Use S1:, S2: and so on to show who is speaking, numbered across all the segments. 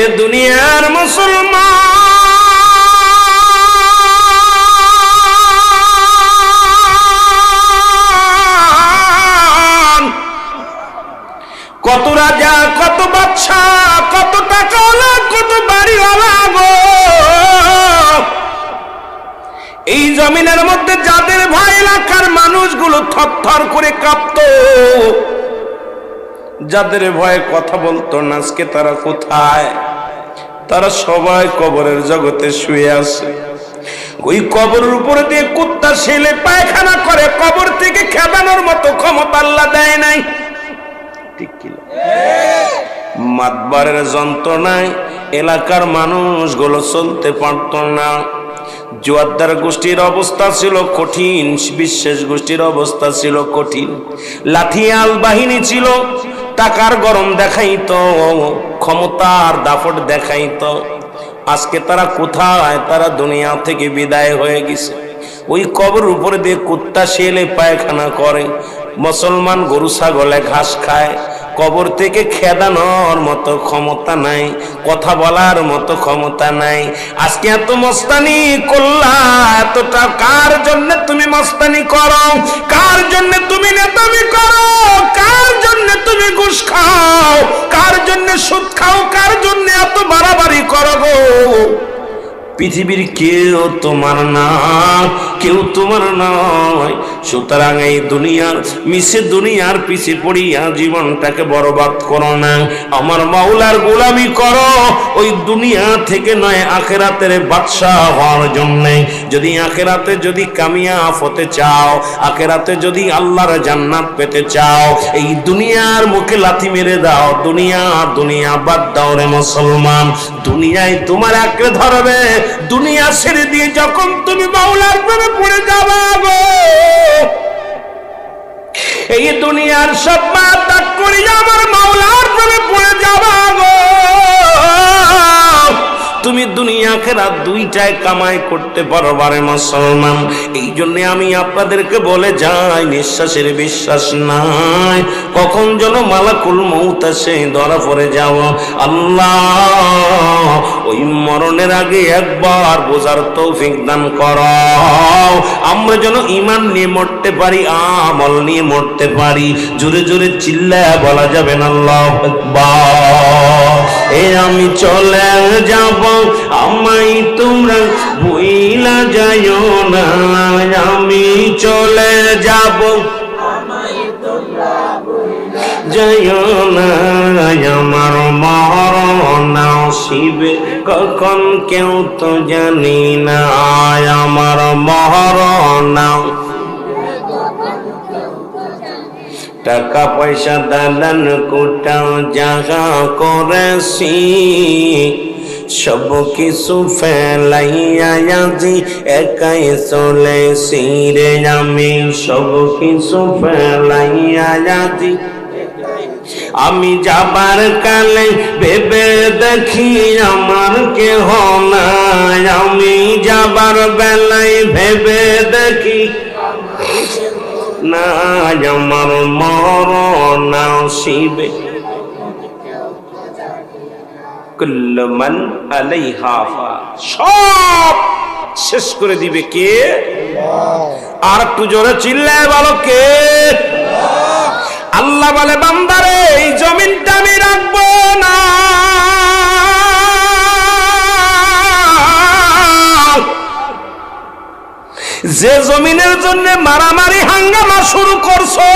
S1: এ দুনিয়ার মুসলমান, কত রাজা, কত বাদশা, কত টাকাওয়ালা, কত বাড়িওয়ালা গো, এই জমিনের মধ্যে যাদের ভয় এলাকার মানুষগুলো থরথর করে কাঁপতো, যাদের ভয়ে কথা বলতো না, আজকে তারা কোথায়? তারা সবাই কবরের জগতে শুয়ে আছে। ওই কবরের উপরে দিয়ে কুত্তা ছেলে পায়খানা করে, কবর থেকে খেদানোর মতো ক্ষমতা আল্লাহ দেয় নাই। ঠিক কি? মাতবারের যন্ত্রণায় এলাকার মানুষগুলো চলতে পারত না। জোয়ারদার গোষ্ঠীর অবস্থা ছিল কঠিন, বিশেষ গোষ্ঠীর অবস্থা ছিল কঠিন। লাঠিয়াল বাহিনী ছিল, টাকার গরম দেখাইতো, ক্ষমতার দাপট দেখাইতো। আজকে তারা কোথায়? তারা দুনিয়া থেকে বিদায় হয়ে গেছে। ওই কবর উপরে দিয়ে কুত্তা শেলে পায়খানা করে, মুসলমান গরু ছাগলে ঘাস খায়। কবর থেকে খেদানোর মতো ক্ষমতা নাই, কথা বলার মতো ক্ষমতা নাই। আজকে এত মস্তানি করলা, এতটা কার জন্য তুমি মস্তানি করো? কার জন্য তুমি নেতামি করো? কার জন্য তুমি ঘুষ খাও? কার জন্য সুদ খাও? কার জন্য এত বাড়াবাড়ি করো গো? পৃথিবীর কেউ তোমার না, কেউ তোমার নয়। সুতরাং এই দুনিয়ার দুনিয়ার পিছে পড়িয়া জীবনটাকে বরবাদ করো না, আমার মাওলার গোলামি করো। ওই দুনিয়া থেকে নয়, আখেরাতের বাদশা হওয়ার জন্য। যদি আখেরাতে যদি কামিয়াব হতে চাও, আখেরাতে যদি আল্লাহর জান্নাত পেতে চাও, এই দুনিয়ার মুখে লাথি মেরে দাও। দুনিয়া দুনিয়া বাদ দাও রে মুসলমান। দুনিয়ায় তোমার আঁকড়ে ধরবে, দুনিয়া ছেড়ে দিয়ে যখন তুমি মাওলার প্রেমে পড়ে যাবা গো, এই দুনিয়ার সব ত্যাগ করে আমার মাওলার প্রেমে পড়ে যাবা গো, তুমি দুনিয়া আখিরাত দুইটাই কামাই করতে পারবা রে মুসলমান। এই জন্য আমি আপনাদেরকে বলে যাই, নিঃশ্বাসের বিশ্বাস নাই, কখন যেন মালাকুল মউত আসে ধরা পড়ে যাও। আল্লাহ ওই মরণের আগে একবার বোঝার তৌফিক দান করো, আমরা যেন ঈমান নিয়ে মরতে পারি, আমল নিয়ে মরতে পারি। জোরে জোরে চিল্লায় বলা যাবে না আল্লাহু আকবার। এ আমি চলে যাব, আমায় তোমরা ভুইলা যাইও না। আমি চলে যাব, আমায় তোমরা ভুইলা যাইও না। আমার মরণ আসিবে কখন কেউ তো জানি না, আমার মরণ। টাকা পয়সা দালান কোটাও জাগা করেছি, সব কিছু ফেলাইয়া আজি একাই চলেছি রে। আমি সব কিছু ফেলাইয়া আজি, আমি যাবার কালে ভেবে দেখি আমার কেহ নাই। আমি যাবার বেলায় ভেবে দেখি না, আমার মরণ আসিবে। কুল্লু মান আলাইহা ফান, সব শেষ করে দিবে কে? আর একটু জোরে চিল্লায় বলো কে? আল্লাহ বলে, বান্দারে এই জমিনটা আমি রাখবো না। যে জমিনের জন্য মারামারি হাঙ্গামা শুরু করছো,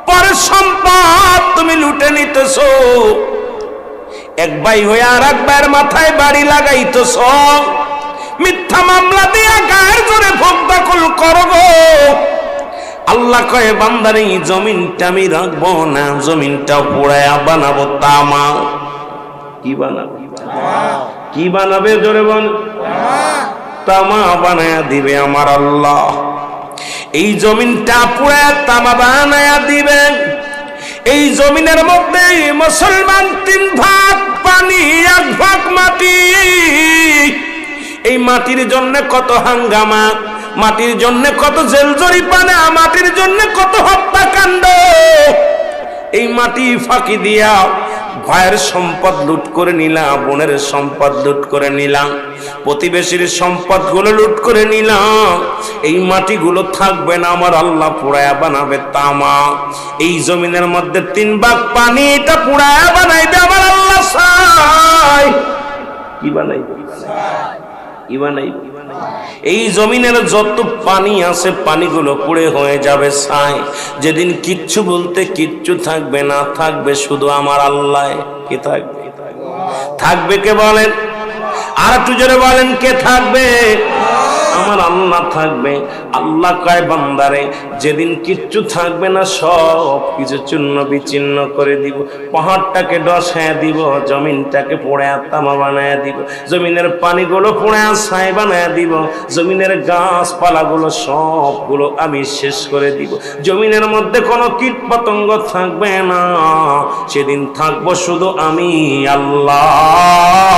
S1: পরে সম্পদ তুমি লুটে নিতেছো, এক ভাই হয়ে আর এক ভাইয়ের মাথায় বাড়ি লাগাইতেছ, মিথ্যা মামলা দিয়া গায়ের জোরে ভোগ দখল করো গো। আল্লাহ কয়ে, বান্দারে এই জমিনটা আমি রাখবো না, জমিনটা পোড়ায়া বানাবো তামা। কি বানাবো? কি বানাবে জোরে বল? তামা বানায়া দিবে আমার আল্লাহ। এই জমিনটা পোড়ায়া তামা বানায়া দিবে। এই জমিনের মধ্যে মুসলমান 3 ভাগ পানি, 1 ভাগ মাটি। এই মাটির জন্য কত হাঙ্গামা, মাটির জন্য কত জেল জরিমানা, মাটির জন্য কত হত্যাকাণ্ড। এই মাটি ফাঁকি দিয়া ভাইয়ের সম্পদ লুট করে নিলাম, বোনের সম্পদ লুট করে নিলাম, প্রতিবেশীর সম্পদগুলো লুট করে নিলাম। এই মাটিগুলো থাকবে না, আমার আল্লাহ পুড়ায়া বানাবে তামা। এই জমিনের মধ্যে 3 ভাগ পানিটা পুড়ায়া বানাইবে আমার আল্লাহ। চাই কি বানাইবে? কি বানাইবে? এই জমিনের যত পানি আছে পানিগুলো পুড়ে হয়ে যাবে ছাই। যেদিন কিচ্ছু বলতে কিচ্ছু থাকবে না, থাকবে শুধু আমার আল্লাহ। কে থাকবে? থাকবে কে বলেন? আর একটু জোরে বলেন, কে থাকবে? আমার আল্লাহ থাকবে। আল্লাহ কয় বান্দারে, যেদিন কিচ্ছু থাকবে না সব কিছু চূর্ণ বিচ্ছিন্ন করে দিব। পাহাড়টাকে ডসায় দিব, জমিনটাকে পোড়ে তামা বানায় দিব, জমিনের পানিগুলো পোড়ে ছাই বানায় দিব, জমিনের গাছপালাগুলো সবগুলো আমি শেষ করে দিব। জমিনের মধ্যে কোনো কীট পতঙ্গ থাকবে না। সেদিন থাকবো শুধু আমি আল্লাহ।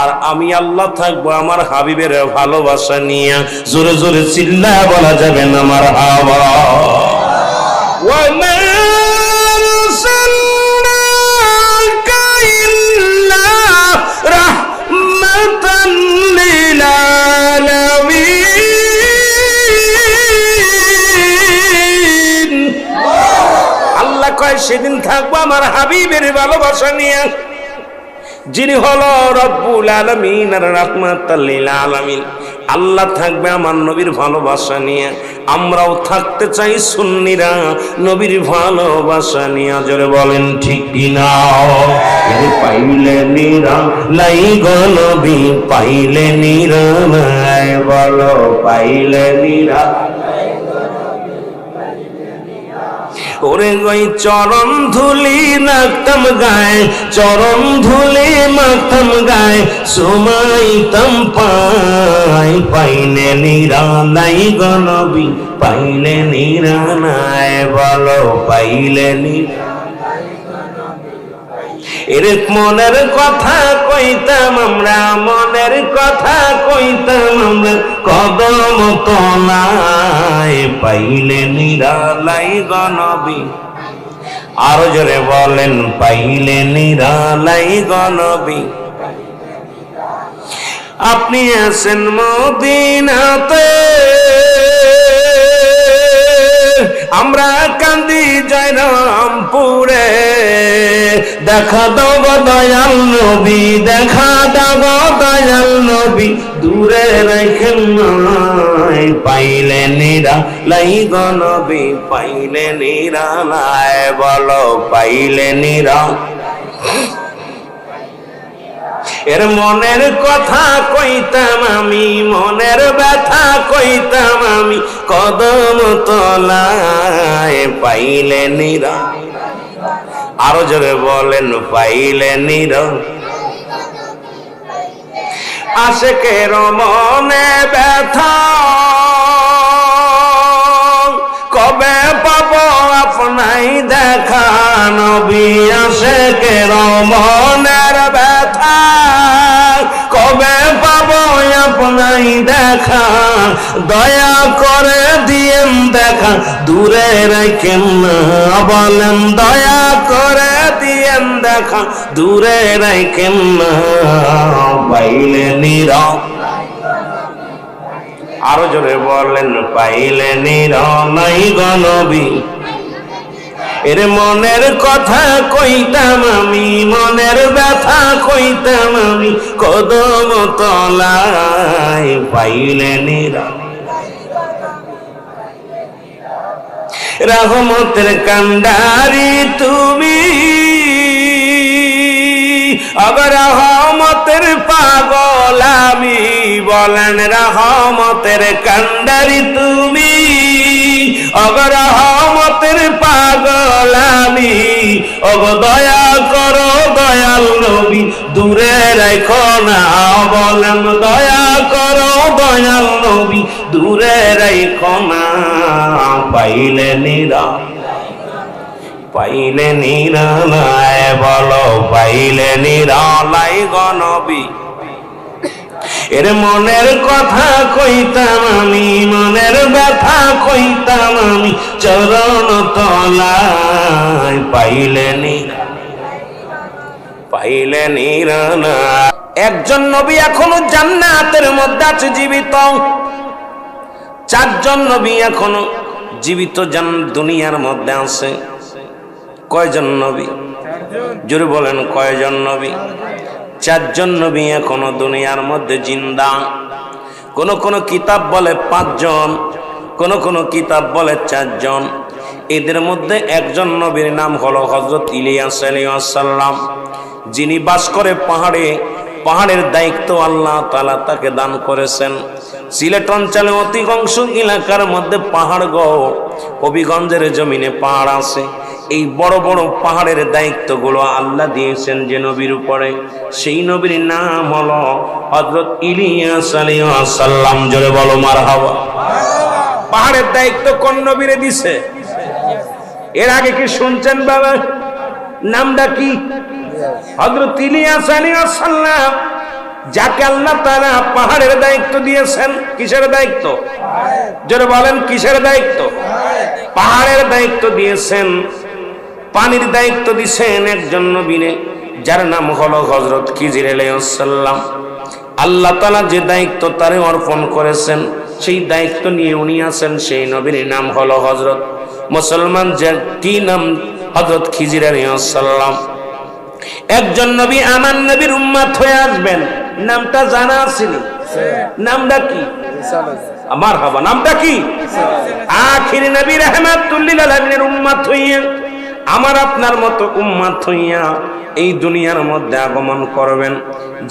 S1: আর আমি আল্লাহ থাকবো আমার হাবিবের ভালোবাসা নিয়ে। জোরে জোরে চিল্লা বলা যাবে না আমার হাওয়া। আল্লাহ কয় সেদিন থাকবো আমার হাবিবের ভালোবাসা নিয়ে, যিনি হলো রব্বুল আলামিন আর রাহমাতাল লিল আলামিন। আল্লাহ থাকবে আমার নবীর ভালোবাসা নিয়ে। আমরাও থাকতে চাই সুন্নিরা নবীর ভালোবাসা নিয়ে। জোরে বলেন ঠিক কিনা? পাইলে নিরা লাই গো নবী, পাইলে নিরা লাই, বলো পাইলে নিরা। ওরে গই চরণ ধুলি নাকতাম গায়ে, চরণ ধুলি মাখতাম গায়ে, সুমাইতাম পাই, পাইলে নিরালাই গো নবী, পাইলে নিরালাই, বলো পাইলে নিরালাই। এর মনের কথা কইতাম আমরা, মনের কথা কইতাম আমরা, কদম তলায়, পাইলে নিরালাই গো নবী। আরো জোরে বলেন, পাইলে নিরালাই গো নবী। আপনি আছেন মদিনাতে, আমরা কান্দি জয়রামপুরে। দেখা দাও গো দয়াল নবী, দেখা দাও গো দয়াল নবী, দূরে রাখেন নাই, পাইলে নিরালাই গো নবী, পাইলে নিরালাই, বলো পাইলে নিরালাই। এর মনের কথা কইতাম আমি, মনের ব্যথা কইতাম আমি, কদম তলায়, পাইলে নিরা। আরো জোরে বলেন, পাইলে নিরা। আশিকের মনে ব্যথা কবে পাবো আপনাই দেখা নবী। আশিকের মনের ব্যথা কবে পাবো আপনাই দেখা, দয়া করে দিয়েন দেখা, দূরে রাখেন না, বলেন দয়া করে দিয়েন দেখা, দূরে রাখেন না, পাইলে নিরা। আরো জোরে বলেন, পাইলে নিরালাই গো নবী। এর মনের কথা কইতাম আমি, মনের ব্যথা কইতাম আমি, কদম তলায়, পাইলে নিরা। রহমতের কান্ডারি তুমি, আবার রহমতের পাগল আমি, বলেন রহমতের কান্ডারি তুমি, আবার রহমতের পাগল আমি। ওগো দয়া করো দয়াল নবী, দূরে রাখো না, বলেন দয়া করো দয়াল নবী, দূরে রাখো না, পাইলে নিরা। পাইলে নিরালাই, বলো পাইলে নিরালাই গো নবী। এর মনের কথা কইতাম আমি, মনের ব্যথা কইতাম আমি, চরণ তলায়, পাইলে নিরালাই। পাইলেন ইরানা। একজন নবী এখনো জান্নাতের মধ্যে আছে জীবিত, চারজন নবী এখনো জীবিত দুনিয়ার মধ্যে আছে। কয়জন নবী? জোরে বলেন কয়জন নবী? চারজন নবী এখনো দুনিয়ার মধ্যে জিন্দা। কোন কোন কিতাব বলে 5 জন, কোন কোন কিতাব বলে 4 জন। এদের মধ্যে একজন নবীর নাম হলো হযরত ইলিয়াস আলাইহিস সালাম, যিনি বাস করে পাহাড়ে। পাহাড়ের দায়িত্ব আল্লাহ তাআলা তাকে দান করেছেন। সিলেট অঞ্চলে অধিকাংশ এলাকার মধ্যে পাহাড় গো, হবিগঞ্জের জমিনে পাহাড় আছে। এই বড় বড় পাহাড়ের দায়িত্বগুলো আল্লাহ দিয়েছেন যে নবীর উপরে, সেই নবীর নাম হলো হযরত ইলিয়াস আলাইহিস সালাম। জোরে বলো মারহাবা। পাহাড়ের দায়িত্ব কোন নবীরে দিছে? এর আগে কি শুনছেন বাবা? নামটা কি? হযরত ইলিয়াস আলাইহিস সালাম, যাকে আল্লাহ তাআলা পাহাড়ের দায়িত্ব দিয়েছেন। কিসের দায়িত্ব? জোরে বলেন কিসের দায়িত্ব? পাহাড়ের দায়িত্ব দিয়েছেন। পানির দায়িত্ব দিয়েছেন একজন নবীরে, যার নাম হলো হযরত খিজির আলাইহিস সালাম। আল্লাহ তাআলা যে দায়িত্ব তারে অর্পণ করেছেন, সেই দায়িত্ব নিয়ে উনি আছেন। সেই নবীর নাম হলো হযরত, মুসলমান যে কি নাম? হযরত খিজির আলাইহিস সালাম। একজন নবী আমার নবীর উম্মত হয়ে আসবেন, নামটা জানা আছে? নামটা কি? আমার হাবা। নামটা কি? আখির নবী রাহমাতুল লিল আলামিনের উম্মত হইয়া, আমার আপনার মতো উম্মত হইয়া এই দুনিয়ার মধ্যে আগমন করবেন।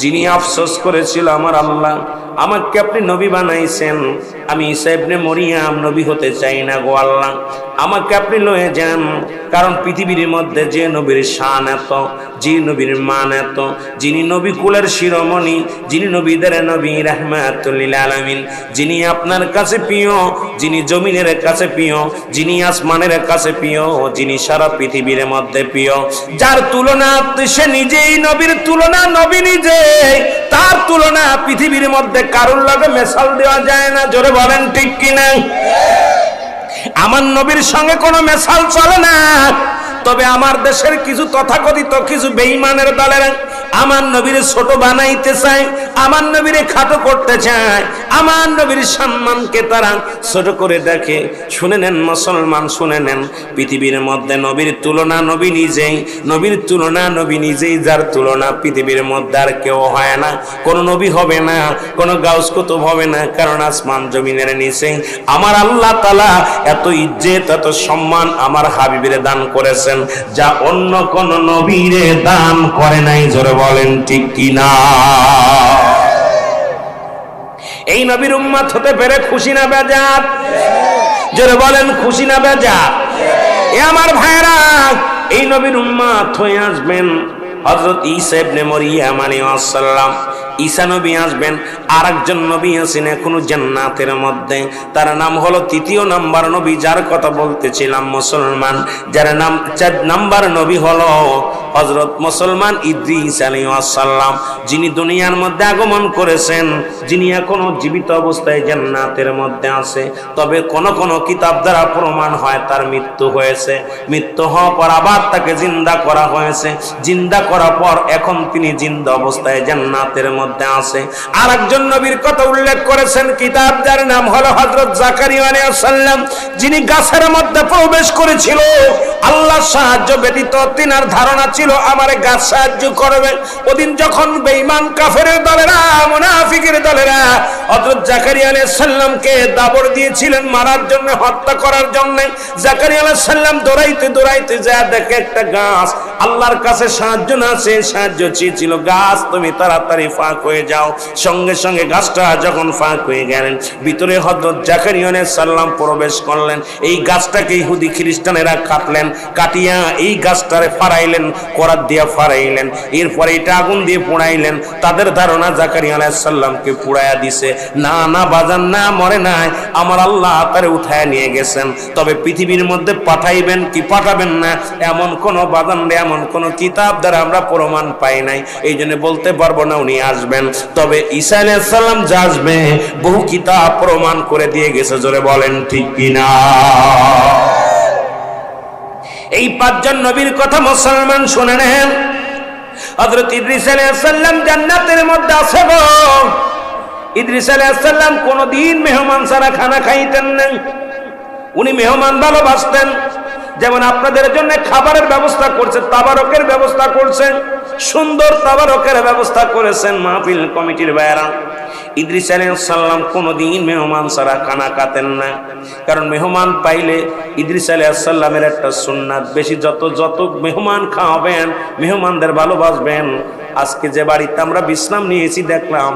S1: যিনি আফসোস করেছিল, আমার আল্লাহ আমাকে আপনি নবী বানাইছেন, আমি ঈসা ইবনে মরিয়ম নবী হতে চাই না গো আল্লাহ, আমাকে আপনি লয়ে যান। কারণ পৃথিবীর মধ্যে যে নবীর শান এত, যে নবীর মান এত, যিনি নবী কুলের শিরোমণি, যিনি নবীদের নবী রাহমাতুল লিল আলামিন, যিনি আপনার কাছে প্রিয়, যিনি জমিনের কাছে প্রিয়, যিনি আসমানের কাছে প্রিয়, যিনি সারা পৃথিবীর মধ্যে প্রিয়, যার তুলনা সে নিজেই নবীর তুলনা, নবী নিজে, তার তুলনা পৃথিবীর মধ্যে কারোর লগে মেশাল দেওয়া যায় না। জোরে বলেন ঠিক কিনা? আমার নবীর সঙ্গে কোনো মেশাল চলে না। তবে আমার দেশের কিছু তথাকথিত কিছু বেঈমানের দলেরা আমার নবীর ছোট বানাইতে চায়, আমার নবীরে খাটো করতে চায়, আমার নবীর সম্মানকে তারা ছোট করে দেখে। শুনে নেন মুসলমান, শুনে নেন, পৃথিবীর মধ্যে নবীর তুলনা নবী নিজেই, নবীর তুলনা নবী নিজেই, যার তুলনা পৃথিবীর মধ্যে আর কেউ হয় না। কোন নবী হবে না, কোন গাউস কুতুব হবে না, কারণ আসমান জমিনের নিচে আমার আল্লাহ তাআলা এত ইজ্জত, এত সম্মান আমার হাবিবের দান করেছেন, যা অন্য কোন নবীরে দান করে নাই। জোরে বলেন ঠিক কিনা? এই নবীর উম্মত হতে পেরে খুশি না বেজার? জোরে বলেন খুশি না বেজার? এ আমার ভাইরা, এই নবীর উম্মত হয়ে আসবেন হযরত ঈসা ইবনে মরিয়ম আলাইহিস সালাম। ঈসা নবী আসবেন। আর একজন নবী আছেন এখনো জান্নাতের মধ্যে, তার নাম হলো 3 নাম্বার নবী, যার কথা বলতেছিলাম মুসলমান, যার নাম 4 নাম্বার নবী হলো হযরত মুসলমান ইদ্রিস আলাইহিস সালাম, যিনি দুনিয়ার মধ্যে আগমন করেছেন, যিনি এখনো জীবিত অবস্থায় জান্নাতের মধ্যে আছে। তবে কোন কোন কিতাব দ্বারা প্রমাণ হয় তার মৃত্যু হয়েছে। মৃত্যু হওয়ার পর আবার তাকে জিন্দা করা হয়েছে। জিন্দা করার পর এখন তিনি জিন্দা অবস্থায় জান্নাতের মধ্যে আছে। আর একজন নবীর কথা উল্লেখ করেছেন কিতাব, যার নাম হলো হযরত জাকারিয়া আলাইহিস সালাম, যিনি গাছের মধ্যে প্রবেশ করেছিল। আল্লাহর সাহায্য ব্যতীত তিনার ধারণা ছিল আমারে গাছ সাহায্য করবে। ওদিন যখন বেঈমান কাফেরের দলেরা, মুনাফিকের দলেরা হযরত জাকারিয়া আলাইহিস সালামকে দাবড় দিয়েছিলেন মারার জন্য, হত্যা করার জন্য, জাকারিয়া আলাইহিস সালাম দৌড়াইতে দৌড়াইতে যায় দেখে একটা গাছ, আল্লাহর কাছে সাহায্য না চেয়ে সাহায্য চেয়েছিল, গাছ তুমি তাড়াতাড়ি ফাঁক হয়ে যাও। সঙ্গে সঙ্গে গাছটা যখন ফাঁক হয়ে গেলেন, ভিতরে হযরত জাকারিয়া আলাইহিস সালাম প্রবেশ করলেন। এই গাছটাকে ইহুদি খ্রিস্টানেরা কাটলেন, কাটিয়া এই গাছটারে ফাড়াইলেন, করাত দিয়ে ফাড়াইলেন, এরপরে এটা আগুন দিয়ে পোড়াইলেন। তাদের ধারণা জাকারিয়া আলাইহিস সালামকে পোড়ায়া দিছে। না না বাজান, না, মরে নাই, আমার আল্লাহ তারে উঠায় নিয়ে গেছেন। তবে পৃথিবীর মধ্যে পাঠাইবেন কি পাঠাবেন না এমন কোন বাজান, এমন কোন কিতাব দ্বারা আমরা প্রমাণ পাই নাই। এই জন্য বলতে পারবো না উনি আসবেন। তবে ঈসা আলাইহিস সালাম যে আসবে বহু কিতাব প্রমাণ করে দিয়ে গেছে। জোরে বলেন ঠিক কিনা? এই 5 জন নবীর কথা মুসলমান শুনে নেন। হযরত ইদ্রিস আলাইহিস সালাম জান্নাতের মধ্যে আছে গো। ইদ্রিস আলাইহিস সালাম কোনদিন মেহমান ছাড়া খানা খাইতেন না। উনি মেহমান ভালোবাসতেন। যেমন আপনাদের জন্য খাবারের ব্যবস্থা করছেন, তাবারকের ব্যবস্থা করছেন, সুন্দর তাবারকের ব্যবস্থা করেছেন মাহফিল কমিটির ভাইয়েরা। ইদ্রিস আলাইহিস সালাম কোনদিন মেহমান ছাড়া খানা খাতেন না। কারণ মেহমান পাইলে ইদ্রিস আলাইহিস সালামের একটা সুন্নাত, বেশি যত মেহমান খাওয়াবেন, মেহমানদের ভালোবাসবেন। আজকে যে বাড়িতে আমরা বিশ্রাম নিয়েছি দেখলাম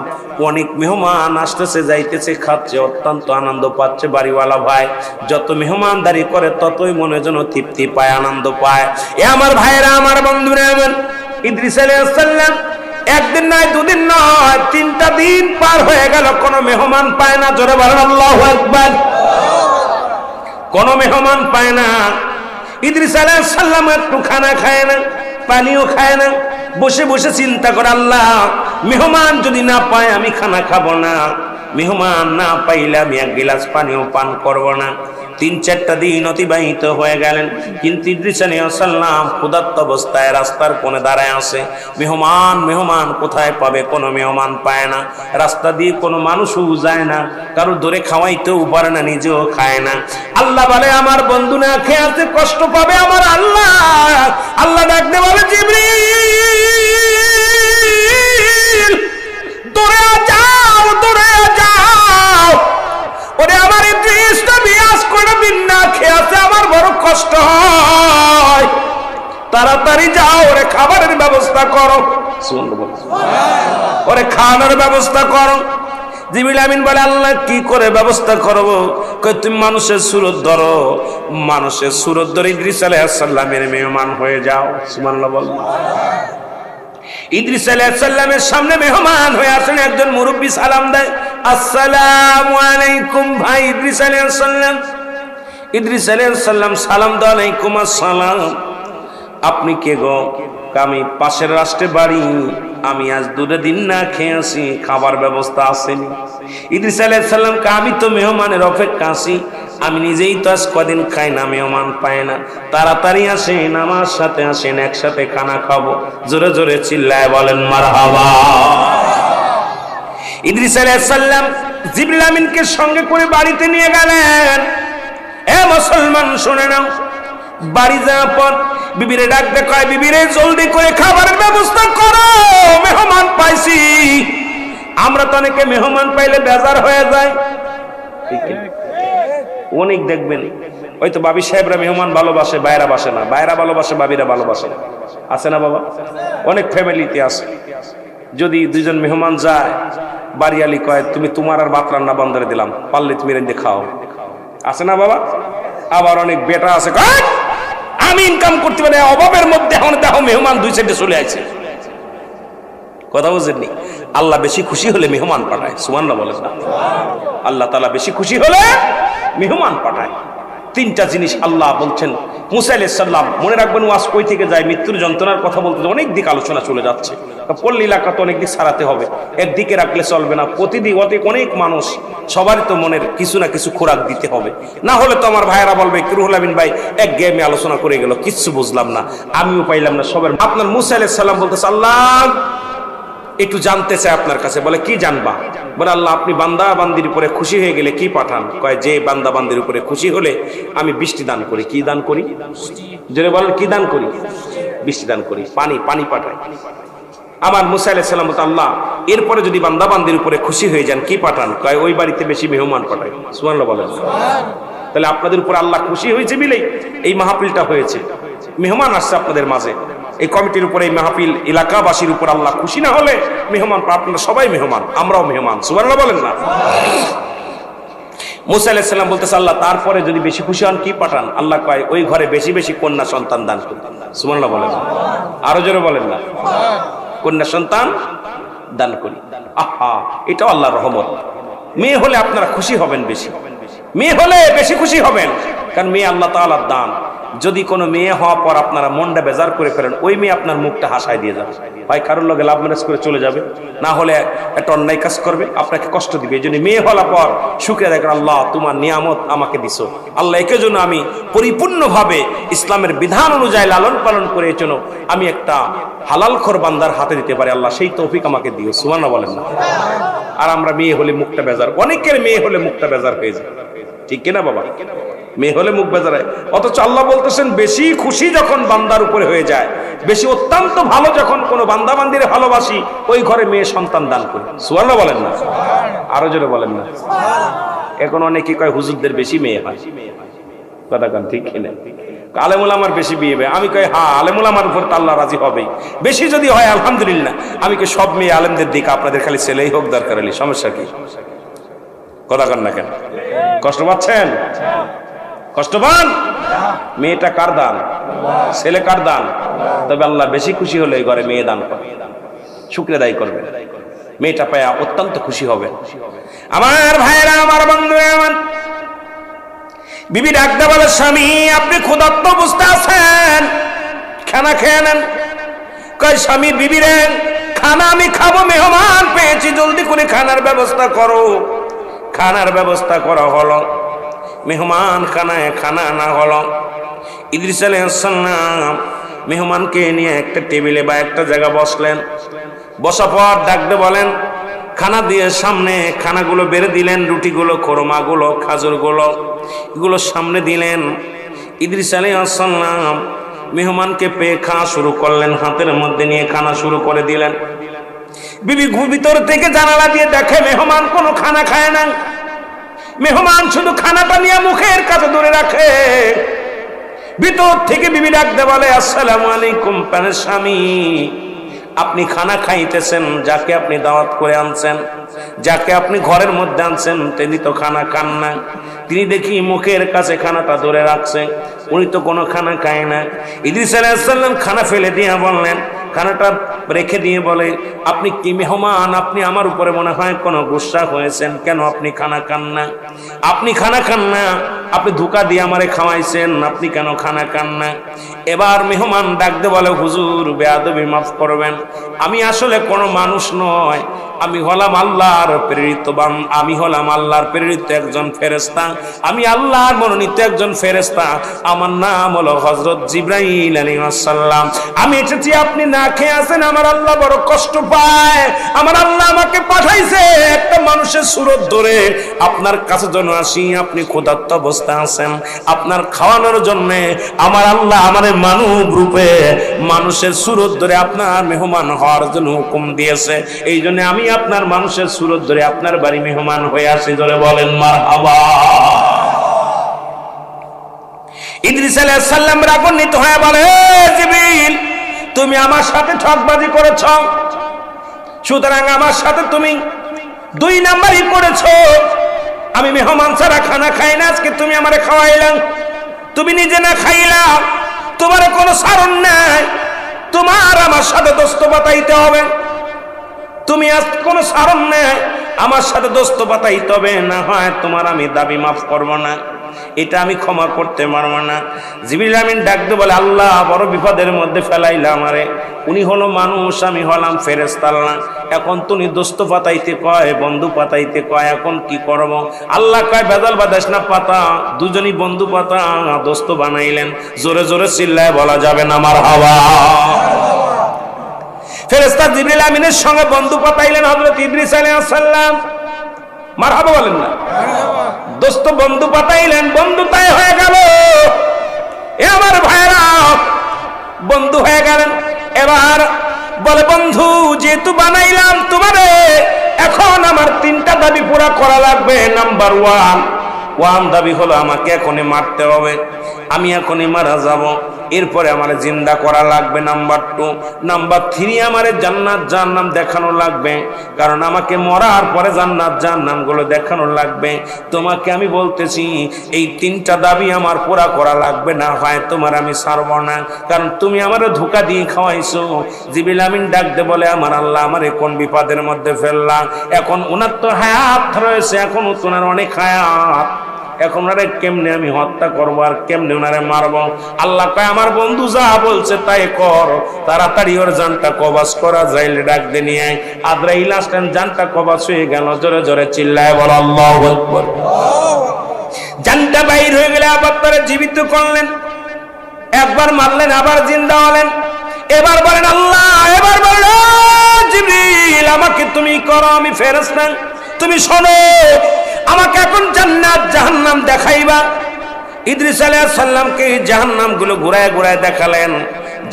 S1: অনেক মেহমান আসতেছে, যাইতেছে, খাচ্ছে, অত্যন্ত আনন্দ পাচ্ছে বাড়িওয়ালা ভাই। যত মেহমানদারি করে ততই মনে যেন তৃপ্তি পায়, আনন্দ পায়। এ আমার ভাইরা, আমার বন্ধুরা, আমার ইদ্রিস আলাইহিস সালাম একদিন নয়, দুদিন নয়, 3টা দিন পার হয়ে গেল, কোনো মেহমান পায় না। জোরে বলেন আল্লাহু আকবার। কোনো মেহমান পায় না। ইদ্রিস আলাইহিস সালাম একটু খানা খায় না, পানিও খায় না। বসে বসে চিন্তা করে, আল্লাহ মেহমান যদি না পায় আমি খানা খাবো না, মেহমান না পাইলে আমি এক গিলাস পানিও পান করবো না। 3-4টা দিন অতিবাহিত হয়ে গেলেন, কিন্তু ইদ্রিস আলাইহিস সালাম ক্ষুধার্ত অবস্থায় রাস্তার কোণে দাঁড়ায় আছে। মেহমান কোথায় পাবে? কোনো মেহমান পায় না। রাস্তা দিয়ে কোনো মানুষও যায় না, কারো ধরে খাওয়াইতেও পারে না, নিজেও খায় না। আল্লাহ বলে, আমার বন্ধু না খেয়ে আছে, কষ্ট পাবে আমার আল্লাহ। আল্লাহ ডাকতে বলে, জিবরিল দৌড়ে যাও, দৌড়ে যাও, ওরে আমার ইদ্রিস নবী আজ কোনো দিন না খেয়ে আছে, আমার বড় কষ্ট হয়, তাড়াতাড়ি যাও, ওরে খাবারের ব্যবস্থা করো, ওরে খাওয়ানোর ব্যবস্থা করো। জিবরিল আমিন বলে, আল্লাহ কি করে ব্যবস্থা করবো? কই তুমি মানুষের সুরত ধরো, মানুষের সুরত ধরে ইদ্রিস আলাইহিস সালামের মেহমান হয়ে যাও। সুবহানাল্লাহ বল। ইদ্রিস আলাইহিস সালামের সামনে মেহমান হয়ে আসেন একজন মুরব্বি, সালাম দেয়, আসসালামু আলাইকুম ভাই ইদ্রিস আলাইহিস সালাম। ইদ্রিস আলাইহিস সালাম সালাম দেয়, আলাইকুম আসসালাম। আপনি কে গো? আমি পাশের রাষ্ট্রে বাড়ি, আমি আজ 2 দিন না খেয়ে আসি, খাবার ব্যবস্থা আসেনি। ইদ্রিস আলাইহিস সালাম কে, আমি তো মেহমানের অপেক্ষা আছি, আমি নিজেই তো আজ কদিন খাই না, মেহমান পায় না, তাড়াতাড়ি আসেন, আমার সাথে আসেন, একসাথে খানা খাবো। জোরে জোরে চিল্লায় বলেন মারহাবা। ইদ্রিস আলাইহিস সালাম জিবরিল আমিনকে সঙ্গে করে বাড়িতে নিয়ে গেলেন। এ মুসলমান শুনে নাও, বাড়ি যাওয়ার পর বিবিরে ডাকতে কয়, বিবিরে জলদি করে খাবারের ব্যবস্থা করো, মেহমান পাইছি। আমরা তো অনেকে মেহমান পাইলে বেজার হয়ে যায়, অনেক দেখবেন হয়তো বাবি সাহেবরা মেহমান ভালোবাসে, বাইরা বাসে না, বাইরা ভালোবাসে, বাবিরা ভালোবাসে না, আছে না বাবা? অনেক ফ্যামিলিতে আছে। যদি 2জন মেহমান যায়, বাড়িয়ালি কয়, তুমি তোমার আর ভাত রান্না বন্ধ করে দিলাম, পারলে তুমি রেঁধে খাও, আছে না বাবা? আবার অনেক বেটা আছে, আমি ইনকাম করতে পারি, অভাবের মধ্যে এখন দেখো মেহমান 2 সাইডে চলে আসে। কথা বুঝেননি? আল্লাহ বেশি খুশি হলে মেহমান পাঠায়। সুবহানাল্লাহ বলেন না? আল্লাহ তাআলা বেশি খুশি হলে মেহমান পাঠায়। 3টা জিনিস আল্লাহ বলছেন মুসা আলাইহিস সালাম। মনে রাখবেন, ওয়াজ কই থেকে যায়, মৃত্যুর যন্ত্রণার কথা বলতে অনেক দিক আলোচনা চলে যাচ্ছে। পল্লী এলাকা তো অনেক দিক সারাতে হবে, একদিকে রাখলে চলবে না। প্রতিদিন অনেক মানুষ, সবারই তো মনের কিছু না কিছু খোরাক দিতে হবে, না হলে তো আমার ভাইয়েরা বলবে, রুহুল আমিন ভাই এক গেমে আলোচনা করে গেল, কিচ্ছু বুঝলাম না, আমিও পাইলাম না সবার। আপনার মুসা আলাইহিস সালাম বলতেছে, আল্লাহ একটু জানতে চাই আপনার কাছে। বলে, কি জানবা? বলে, আল্লাহ আপনি বান্দা বান্দির উপরে খুশি হয়ে গেলে কি পাঠান? কয়, যে বান্দা বান্দির উপরে খুশি হলে আমি বৃষ্টি দান করি। কি দান করি? জোরে বলেন, কি দান করি? বৃষ্টি দান করি, পানি পাঠাই। আমার মুসা আলাইহিস সালাম বলতে, আল্লাহ এরপরে যদি বান্দা বান্দির উপরে খুশি হয়ে যান কি পাঠান? কয়, ওই বাড়িতে বেশি মেহমান পাঠাই। সুবহানাল্লাহ বলেন। তাহলে আপনাদের উপর আল্লাহ খুশি হয়েছে বিলেই এই মাহফিলটা হয়েছে, মেহমান আসছে আপনাদের মাঝে। এই কমিটির উপরে, এই মাহফিল এলাকাবাসীর উপর আল্লাহ খুশি না হলে মেহমান, আপনারা সবাই মেহমান, আমরাও মেহমান। সুবহানাল্লাহ বলেন না? মুসা আলাইহিস সালাম বলতেছে, আল্লাহ তারপরে যদি বেশি খুশি হন কি পাঠান? আল্লাহ কয়, ওই ঘরে বেশি বেশি কন্যা সন্তান দান করুন। সুবহানাল্লাহ বলেন না? আরো জোরে বলেন না? কন্যা সন্তান দান করি। আহা, এটাও আল্লাহর রহমত। মেয়ে হলে আপনারা খুশি হবেন বেশি, মেয়ে হলে বেশি খুশি হবেন, কারণ মেয়ে আল্লাহ তাআলার দান। যদি কোনো মেয়ে হওয়ার পর আপনারা মনটা বেজার করে ফেলেন, ওই মেয়ে আপনার মুখটা হাসায় দিয়ে যাবে, হয় কারোর লগে লাভ ম্যারেজ করে চলে যাবে, না হলে একটা অন্যায় কাজ করবে, আপনাকে কষ্ট দিবে। এই জন্য মেয়ে হওয়ার পর শুকরিয়া আদায় করেন, আল্লাহ তোমার নিয়ামত আমাকে দিছো, আল্লাহ একে জন্য আমি পরিপূর্ণভাবে ইসলামের বিধান অনুযায়ী লালন পালন করে এর জন্য আমি একটা হালালখোর বান্দার হাতে দিতে পারি, আল্লাহ সেই তৌফিক আমাকে দিও। সুবহানাল্লাহ বলেন না? আর আমরা মেয়ে হলে মুখটা বেজার, অনেকের মেয়ে হলে মুখটা বেজার হয়ে যায়, ঠিক কিনা বাবা? মেয়ে হলে মুখ বেজারায়, অথচ আল্লাহ বলতেছেন বেশি খুশি যখন বান্দার উপরে হয়ে যায়, বেশি অত্যন্ত ভালো যখন কোনো বান্দা বান্দিরে ভালোবাসি, ওই ঘরে মেয়ে সন্তান দান করি। সুবহানাল্লাহ বলেন না? আরো জোরে বলেন না? এখন অনেকে কয় হুজুরদের বেশি মেয়ে হয়, কথা কান ঠিক কিনা? আলেমুল আমার বেশি বিয়ে হবে, আমি কই হ্যাঁ আলেমুল আমার উপর তো আল্লাহ রাজি হবেই, বেশি যদি হয় আলহামদুলিল্লাহ। আমি কই সব মেয়ে আলেমদের দিকে, আপনাদের খালি ছেলেই হোক দরকার হলে, সমস্যা কি? কথা কান না কেন? কষ্ট পাচ্ছেন? কষ্ট পান? মেয়েটা কার দান? ছেলে কার দান? তবে আল্লাহ বেশি খুশি হলে ঘরে মেয়ে দান করে, শুকরিয়া আদায় করবে, মেয়েটা পায়া অত্যন্ত খুশি হবে। আমার ভাইরা, আমার বন্ধুরা, আমার বিবি ডাকতে বলে, স্বামী আপনি ক্ষুধার্ত বুঝতে আছেন, খানা খেয়ে নেন। কয় স্বামী বিবি রে, খানা আমি খাবো, মেহমান পেয়েছি, জলদি করে খানার ব্যবস্থা করো। খানার ব্যবস্থা করা হলো, মেহমান খানায় খানা আনা হলো। ইদ্রিস আলাইহিস সালাম মেহমানকে নিয়ে একটা টেবিলে বা একটা জায়গা বসলেন, বসার পর ডাকতে বলেন, খানা দিয়ে সামনে খানাগুলো বেড়ে দিলেন, রুটিগুলো, খোরমাগুলো, খাজুরগুলো, এগুলো সামনে দিলেন। ইদ্রিস আলাইহিস সালাম মেহমানকে পেয়ে খাওয়া শুরু করলেন, হাতের মধ্যে নিয়ে খানা শুরু করে দিলেন। বিবি ভিতর থেকে জানালা দিয়ে দেখে মেহমান কোনো খানা খায় না, মেহমান শুধু খানাটা নিয়ে মুখের কাছে ধরে রাখে। ভিতর থেকে বিবি ডাকতে বলে, আসসালামু আলাইকুম প্রাণের স্বামী, আপনি খানা খাইতেছেন, যাকে আপনি দাওয়াত করে আনছেন, যাকে আপনি ঘরের মধ্যে আনছেন, তিনি তো খানা খান না। তিনি দেখি মুখের কাছে খানাটা ধরে রাখছে, উনি তো কোনো খানা খায় না। ইদ্রিস আলাইহিস সালাম খানা ফেলে দিয়ে বললেন, খানাটা রেখে দিয়ে বলে, আপনি কি মেহমান? আপনি আমার উপরে মনে হয় কোনো গুসা হয়েছেন, কেন আপনি খানা খান না? আপনি খানা খান না, আপনি ধোঁকা দিয়ে আমারে খাওয়াইছেন, আপনি কেন খানা খান না? এবার মেহমান ডাকতে বলে, হুজুর বেয়াদবি মাফ করবেন, আমি আসলে কোনো মানুষ নয়, আমি হলাম আল্লাহর প্রেরিত আমি হলাম আল্লাহর প্রেরিত একজন ফেরেশতা, আমি আল্লাহর মনোনীত একজন ফেরেশতা, আমার নাম হলো হযরত জিবরাইল আলাইহিস সালাম। আমি এসেছি, আপনি না খেয়ে আছেন, আমার আল্লাহ বড় কষ্ট পায়, আমার আল্লাহ আমাকে পাঠাইছে একটা মানুষের সুরত ধরে আপনার কাছে যেন আসি, আপনি ক্ষুধার্ত অবস্থায় আছেন, আপনার খাওয়ানোর জন্য আমার আল্লাহ আমারে মানব রূপে মানুষের সুরত ধরে আপনার মেহমান হওয়ার জন্য হুকুম দিয়েছে। এই জন্য আমি আপনার মানুষের সুরত ধরে আপনার বাড়ি মেহমান হয়ে আসি, ধরে বলেন মারহাবা। ইদ্রিস আলাইহিস সালাম রাগান্বিত হয়ে বলে, জিবরিল তুমি আমার সাথে ঠকবাজি করেছ, সুতরাং আমার সাথে তুমি 2 নাম্বারই করেছ। আমি মেহমান ছাড়া খানা খাই না, আজকে তুমি আমারে খাওয়াইলাম, তুমি নিজে না খাইলা, তোমার কোনো সারণ নাই, তোমার আমার সাথে দোস্ত পাতাইতে হবে, তুমি আজ কোনো সারণ নেই, আমার সাথে দোস্ত পাতাইতে হবে, না হয় তোমার আমি দাবি মাফ করবো না, এটা আমি ক্ষমা করতে পারবো না। জিবরিল আমিন ডাকতে বলে, আল্লাহ বড় বিপদের মধ্যে ফেলাইলা আমারে, উনি হলো মানুষ, আমি হলাম ফেরেশতা না, এখন তুমি দোস্ত পাতাইতে কয়, বন্ধু পাতাইতে কয়, এখন কি করব? আল্লাহ কয়, বেজাল বাদাস না, পাতা, দুজনই বন্ধু পাতা, দোস্ত বানাইলেন। জোরে জোরে চিল্লায় বলা যাবে না মারহাবা। ফেরেশতা জিবরিল আমিনের সঙ্গে বন্ধু পাতাইলেন হযরত ইদ্রিস আলাইহিস সালাম, মারহাবা বলেন না? দোস্ত বন্ধু পাতাইলেন, বন্ধু তাই হয়ে গেল। এ আমার ভাইরা, বন্ধু হয়ে গেলেন। এবার বলে, বন্ধু যেহেতু বানাইলাম তোমারে, এখন আমার 3টা দাবি পুরা করা লাগবে। নাম্বার 1 দাবি হলো আমাকে এখনই মারতে হবে, আমি এখনই মারা যাব, এরপরে আমার জিন্দা করা লাগবে। নাম্বার 2, নাম্বার 3 আমারে জান্নাত জাহান্নাম দেখানো লাগবে, কারণ আমাকে মরার পরে জান্নাত জাহান্নাম গুলো দেখানো লাগবে। তোমাকে আমি বলতেছি, এই 3টা দাবি আমার পুরা করা লাগবে, না হয় তোমার আমি ছাড়ব না, কারণ তুমি আমারে ধোঁকা দিয়ে খাওয়াইছো। জিবরিল আমিন ডাকতে বলে, আমার আল্লাহ আমারে কোন বিপদের মধ্যে ফেললাম, এখন উনার তো হায়াত রয়েছে, এখন তোমার অনেক হায়াত, এখন ওনারে কেমনে আমি হত্যা করবো আর কেমনে ওনারে মারবো? আল্লাহ কয় আমার বন্ধু যা বলছে তাই কর, তাড়াতাড়ি ওর জানটা কবাজ করা যাইলে ডাক দে নিয়ে আয়। আজরাইল আসলেন, জানটা কবাজ হয়ে গেল, জোরে জোরে চিল্লায় বল আল্লাহু আকবার। জানটা বাইর হয়ে গেলে আবার তারা জীবিত করলেন, একবার মারলেন আবার জিন্দা হলেন। এবার বলেন আল্লাহ, এবার বলেন জিবরিল আমাকে তুমি করো, আমি ফেরেশতা, তুমি শোনো, আমাকে এখন জান্নাত জাহান্নাম দেখাইবা। ইদ্রিস আলাইহিস সালামকে জাহান্নাম গুলো ঘুরায় ঘুরায় দেখালেন।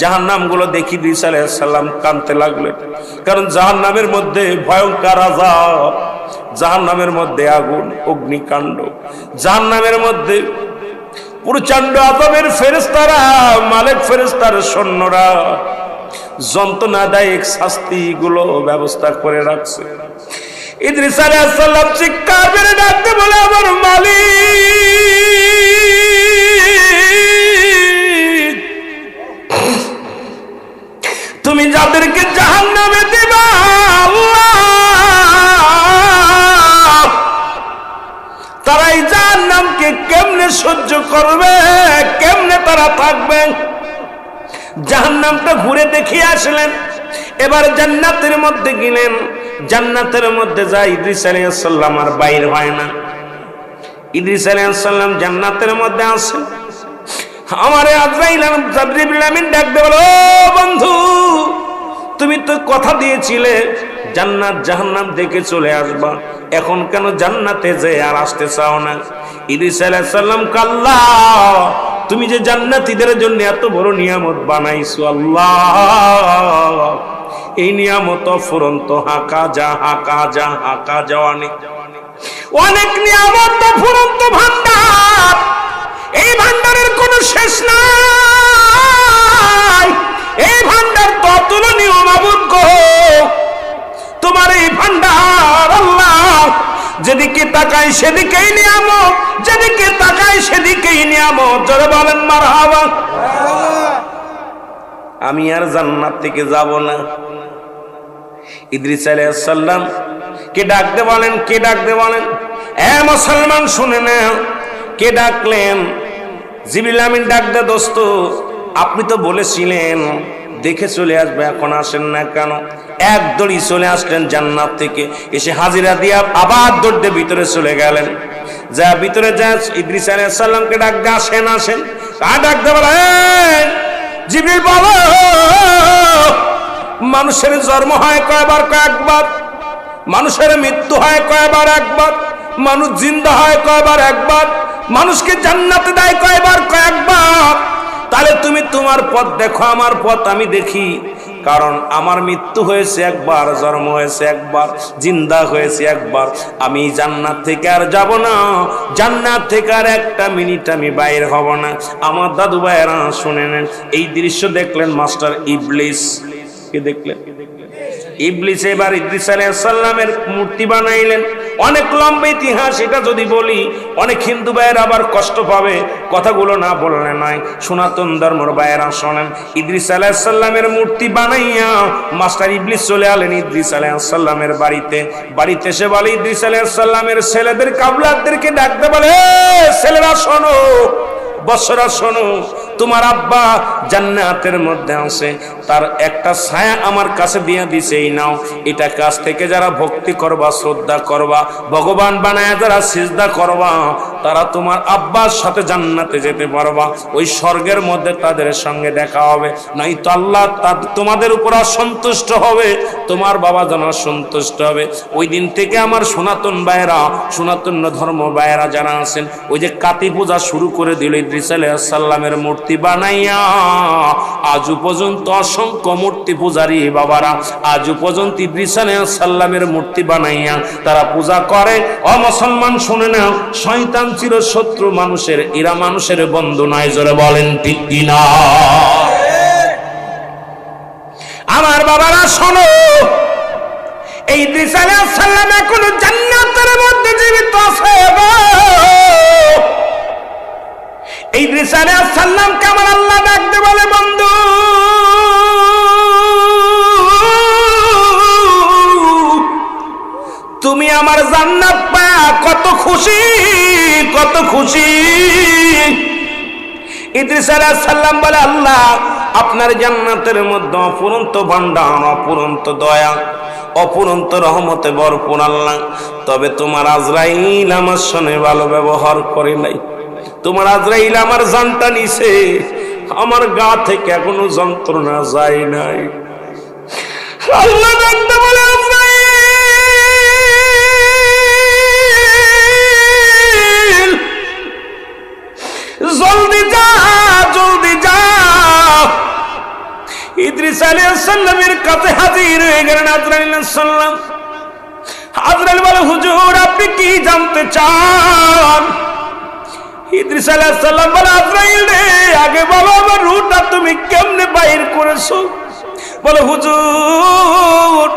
S1: জাহান্নাম গুলো দেখি ইদ্রিস আলাইহিস সালাম কাঁদতে লাগলেন, কারণ জাহান্নামের মধ্যে ভয়ঙ্কর আযাব, জাহান্নামের মধ্যে আগুন, অগ্নিকাণ্ড, জাহান্নামের মধ্যে প্রচন্ড আযাবের ফেরেশতারা, মালিক ফেরেশতার সৈন্যরা যন্ত্রণাদায়ক শাস্তি গুলো ব্যবস্থা করে রাখছে। ইদ্রিস আলাইহিস সালাম চিৎকার করে ডাকতে বলে আমার মালিক, তুমি যাদেরকে জাহান্নামে দিবা আল্লাহ, তারা এই জাহান্নামকে কেমনে সহ্য করবে, কেমনে তারা থাকবে? জাহান্নামটা ঘুরে দেখিয়ে আসলেন। এবার জান্নাতের মধ্যে গেলেন, জান্নাতের মধ্যে যা ইদ্রিস আলাইহিস সালাম আর বাইর হয় না। ইদ্রিস আলাইহিস সালাম জান্নাতের মধ্যে আসেন, আমারে আজরাইল জিবরিল আমিন ডাক দিয়ে বলে, ও বন্ধু, তুমি তো কথা দিয়েছিলে জান্নাত জাহান্নাম দেখে চলে আসবা, এখন কেন জান্নাতে যে আর আসতে চাও না? ইদ্রিস আলাইহিস সালাম কাল্লা, তুমি যে জান্নাতীদের জন্য এত বড় নিয়ামত বানাইছো আল্লাহ, এই নিয়ামত ফুরন্ত হাকা যা হাকা যা হাকা যাওয়ানি, অনেক নিয়ামত ফুরন্ত ভান্ডার, এই ভান্ডারের কোনো শেষ নাই, এই ভান্ডার তো অতুলনীয় মাবুদ গো, তোমার এই ভান্ডার আল্লাহ, যেদিকে তাকাই সেদিকেই নিয়ামত, যেদিকে তাকাই সেদিকেই নিয়ামত, জোরে বলেন মারহাবা। আমি আর জান্নাত থেকে যাব না। ইদ্রিস আলাইহিস সালাম কে ডাকতে বলেন, কে ডাকতে বলেন? এ মুসলমান শুনে না, কে ডাকলেন? জিবরিল আমিন ডাক দে, দোস্ত আপনি তো বলেছিলেন দেখে চলে আসবে, এখন আসেন না কেন? এক দড়ি চলে আসলেন জান্নাত থেকে, এসে হাজিরা দিয়া আবার দৌড়তে ভিতরে চলে গেলেন। যা ভিতরে যা ইদ্রিস আলাইহিস সালামকে ডাক দে, আসেন আসেন। কা ডাক দে বলে, জিবরিল বলো, মানুষের জন্ম হয় কয়বার? কয়েকবার। মানুষের মৃত্যু হয় কয়বার? একবার। মানুষ জিন্দা হয় কয়বার? একবার। মানুষকে জান্নাতে দেয় কয়বার? কয়েকবার। তাহলে তুমি তোমার পথ দেখো, আমার পথ আমি দেখি, কারণ আমার মৃত্যু হয়েছে একবার, জন্ম হয়েছে একবার, জিন্দা হয়েছে একবার। আমি জান্নাত থেকে আর যাব না, জান্নাত থেকে আর একটা মিনিট আমি বাইরে হব না। আমার দাদু ভাইয়েরা শুনে নেন, এই দৃশ্য দেখলেন মাস্টার ইবলিস। কে দেখলেন? ইবলিস এবার ইদ্রিস আলাইহিস সালামের মূর্তি বানাইলেন। অনেক লম্বা ইতিহাস, এটা যদি বলি অনেক হিন্দু ভাইয়ের আবার কষ্ট পাবে, কথাগুলো না বললে নয়। সনাতন ধর্মের ভাইয়েরা শোনেন, ইদ্রিস আলাইহিস সালামের মূর্তি বানাইয়া মাস্টার ইবলিস চলে আলেন ইদ্রিস আলাইহিস সালামের বাড়িতে। বাড়িতে এসে বলে ইদ্রিস আলাইহিস সালামের ছেলেদের, কাবলাদেরকে ডাকতে বলে, ছেলেরা শোনো, বৎসরা শোনো, তোমার আব্বা জান্নাতের মধ্যে আছে, তার একটা ছায়া আমার কাছে দিয়ে দিছে, এই নাও, এটা কাছ থেকে যারা ভক্তি করবা, শ্রদ্ধা করবা, ভগবান বানায় যারা সিজদা করবা, তারা তোমার আব্বার সাথে জান্নাতে যেতে পারবা, ওই স্বর্গের মধ্যে তাদের সঙ্গে দেখা হবে। নয়তো আল্লাহ তোমাদের উপর অসন্তুষ্ট হবে, তোমার বাবা যেন সন্তুষ্ট হবে। ওই দিন থেকে আমার সনাতন ভাইয়েরা, সনাতন ধর্ম ভাইয়েরা যারা আছেন, ওই যে কাতি পূজা শুরু করে দিল ইদ্রিস আলাইহিস সালামের মূর্তি বানাইয়া। আজও পর্যন্ত অসংখ্য মূর্তি পূজারী বাবারা আজও পর্যন্ত ইদ্রিস আলাইহিস সালামের মূর্তি বানাইয়া তারা পূজা করে। ও মুসলমান শুনে নাও, শয়তান চির শত্রু মানুষের, এরা মানুষের বন্ধু নয়, জোরে বলেন ঠিক কিনা? আমার বাবারা শোনো, এই ইদ্রিস আলাইহিস সালাম এখনো জান্নাতের মধ্যে জীবিত আছে। এই ইদ্রিস আলাইহিস সালামকে আমার আল্লাহ ডাকতে বলে, বন্ধু তুমি আমার জান্নাত পায়া কত খুশি, কত খুশি। ইদ্রিস আলাইহিস সালাম বলে, আল্লাহ আপনার জান্নাতের মধ্যে অফুরন্ত ভান্ডার, অফুরন্ত দয়া, অফুরন্ত রহমতে ভরপুর আল্লাহ। তবে তোমার আজরাইল আমার সঙ্গে ভালো ব্যবহার করে নাই। তোমার আজরাইল আমার জানটা নিছে, আমার গা থেকে এখনো যন্ত্রণা যায় নাই। আল্লাহ ডাকতে বলে, আজরাইল জলদি যা, জলদি যা। ইদ্রিস আলাইহিস সালামের কাছে হাজির হয়ে গেলেন আজরাইল আলাইহিস সালাম। আজরাইল বলে, হুজুর আপনি কি জানতে চান? ইদ্রিস আলাইহিস সালাম বলে, আজরাইল রে আগে বলো আমার রূহটা তুমি কেমনে বাইর করেছো? বলে, হুজুর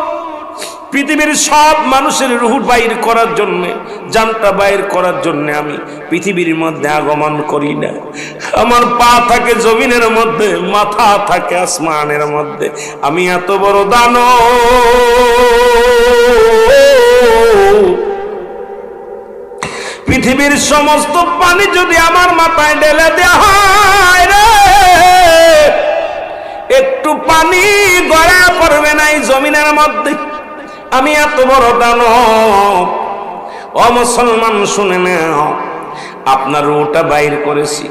S1: পৃথিবীর সব মানুষের রূহ বাইর করার জন্য, জানটা বাইর করার জন্য আমি পৃথিবীর মধ্যে আগমন করি না। আমার পা থাকে জমিনের মধ্যে, মাথা থাকে আসমানের মধ্যে। আমি এত বড় দানব, পৃথিবীর সমস্ত পানি যদি আমার মাথায় ঢেলে দেওয়া হয় রে, একটু পানি গড়া পড়বে না এই জমিনের মধ্যে। আমি এত বড় দানব। ও মুসলমান শুনে নাও, আপনার রূহটা বাইর করেছি।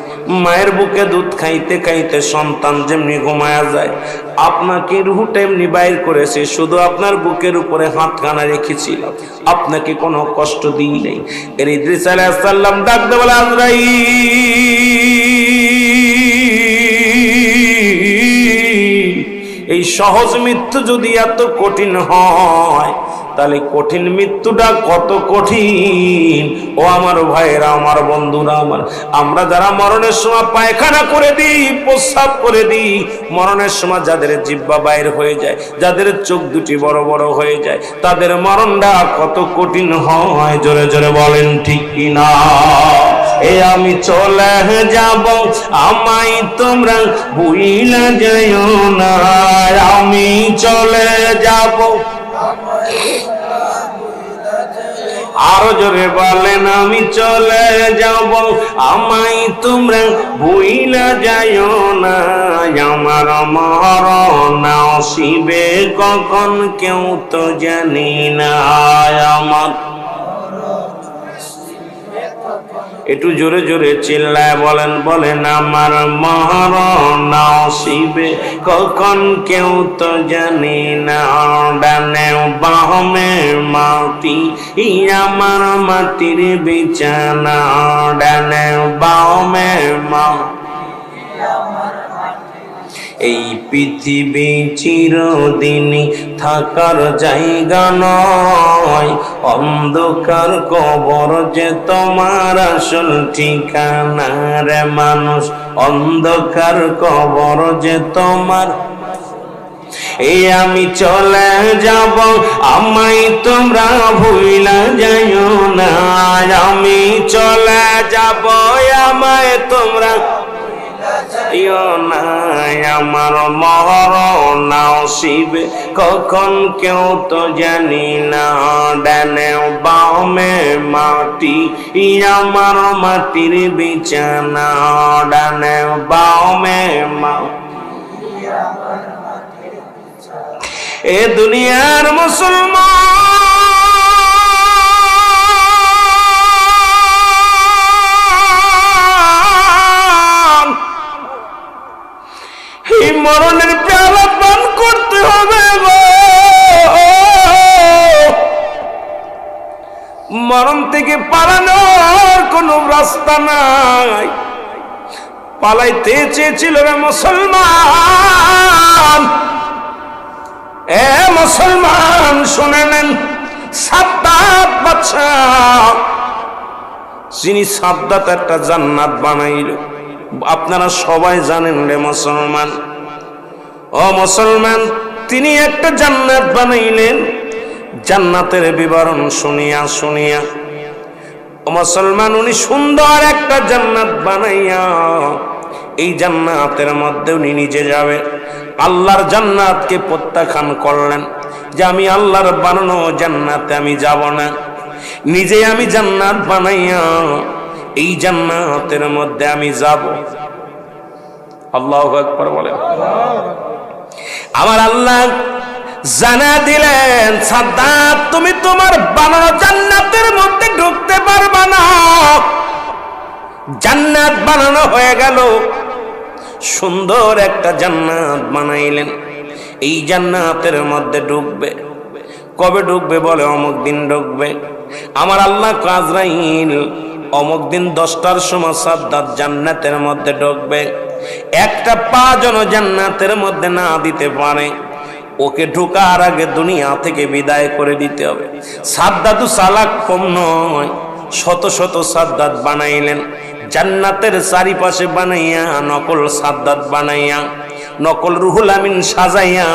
S1: মায়ের বুকে দুধ খাইতে খাইতে সন্তান যেমনি ঘুমায়া যায়, আপনাকে রূহটা এমনি বাইর করেছে। শুধু আপনার বুকের উপরে হাতখানা রেখেছিলাম, আপনাকে কোনো কষ্ট দিই নাই। এর ইদ্রিস আলাইহিস সালাম ডাকতে বলে, আজরাইল এই সহজ মৃত্যু যদি এত কঠিন হয়, তাহলে কঠিন মৃত্যুটা কত কঠিন। ও আমার ভাইয়েরা, আমার বন্ধুরা, আমরা যারা মরণের সময় পায়খানা করে দিই, প্রস্রাব করে দিই, মরণের সময় যাদের জিহ্বা বাইর হয়ে যায়, যাদের চোখ দুটি বড় বড় হয়ে যায়, তাদের মরণটা কত কঠিন হয়। জোরে জোরে বলেন ঠিক কিনা? এ আমি চলে যাব, আমায় তোমরা ভুইলা যাইও না। আমি চলে যাব, আরো জোরে বলেন, আমি চলে যাব, আমায় তোমরা ভুইলা যাইও না। আমার মরণ আসিবে কখন কেউ তো জানি না। আমার একটু জোরে জোরে চিল্লায় বলেন, বলেন আমার মরণ আসিবে কখন কেউ তো জানি না। ডানে বামে মাটি, আমার মাটির বিছানা। ডানে বামে মাটি, এই পৃথিবী চিরদিন থাকার জায়গা নয়। অন্ধকার কবর যে তোমার আসল ঠিকানা রে মানুষ। অন্ধকার কবর যে তোমার। এই আমি চলে যাব, আমায় তোমরা ভুইলা যাইও না। আমি চলে যাব, আমায় তোমরা আমার মরণ আসিবে কখন কেউ তো জানি না। ডানে বামে মাটি, আমার মাটির বিছানা। ডানে বামে মাটি, এ দুনিয়ার মুসলমান, এই মরণের পেয়ালা পান করতে হবে গো। মরণ থেকে পালানোর কোনো রাস্তা নাই। পালাইতে চেয়েছিল রে মুসলমান। এ মুসলমান শুনে নেন, সাদ্দাত বাদশাহ, যিনি সাদ্দাত একটা জান্নাত বানাইল, আপনারা সবাই জানেন রে মুসলমান। ও মুসলমান, তিনি একটা জান্নাত বানাইলেন। জান্নাতের বিবরণ শুনিয়া শুনিয়া ও মুসলমান, উনি সুন্দর একটা জান্নাত বানাইয়া এই জান্নাতের মধ্যে উনি নিজে যাবে। আল্লাহর জান্নাতকে প্রত্যাখ্যান করলেন। যে আমি আল্লাহর বানানো জান্নাতে আমি যাব না, নিজে আমি জান্নাত বানাইয়া এই জান্নাতের মধ্যে আমি যাব। আল্লাহু আকবার বলেন। আমার আল্লাহ জানা দিলেন, সাদ্দাত তুমি তোমার বানানো জান্নাতের মধ্যে ঢুকতে পারবে না। জান্নাত বানানো হয়ে গেল, সুন্দর একটা জান্নাত বানাইলেন। এই জান্নাতের মধ্যে ঢুকবে, কবে ঢুকবে বলে অমুক দিন ঢুকবে। আমার আল্লাহ আজরাইল অমুক দিন 10টার সময় সাদ্দাত জান্নাতের মধ্যে ঢুকবে। একটা পা যেন জান্নাতের মধ্যে না দিতে পারে, ওকে ঢোকার আগে দুনিয়া থেকে বিদায় করে দিতে হবে। সাদ্দাতু চালাক কম নয়, শত শত সাদ্দাত বানাইলেন জান্নাতের চারিপাশে বানাইয়া, নকল সাদ্দাত বানাইয়া, নকল রুহুল আমিন সাজাইয়া,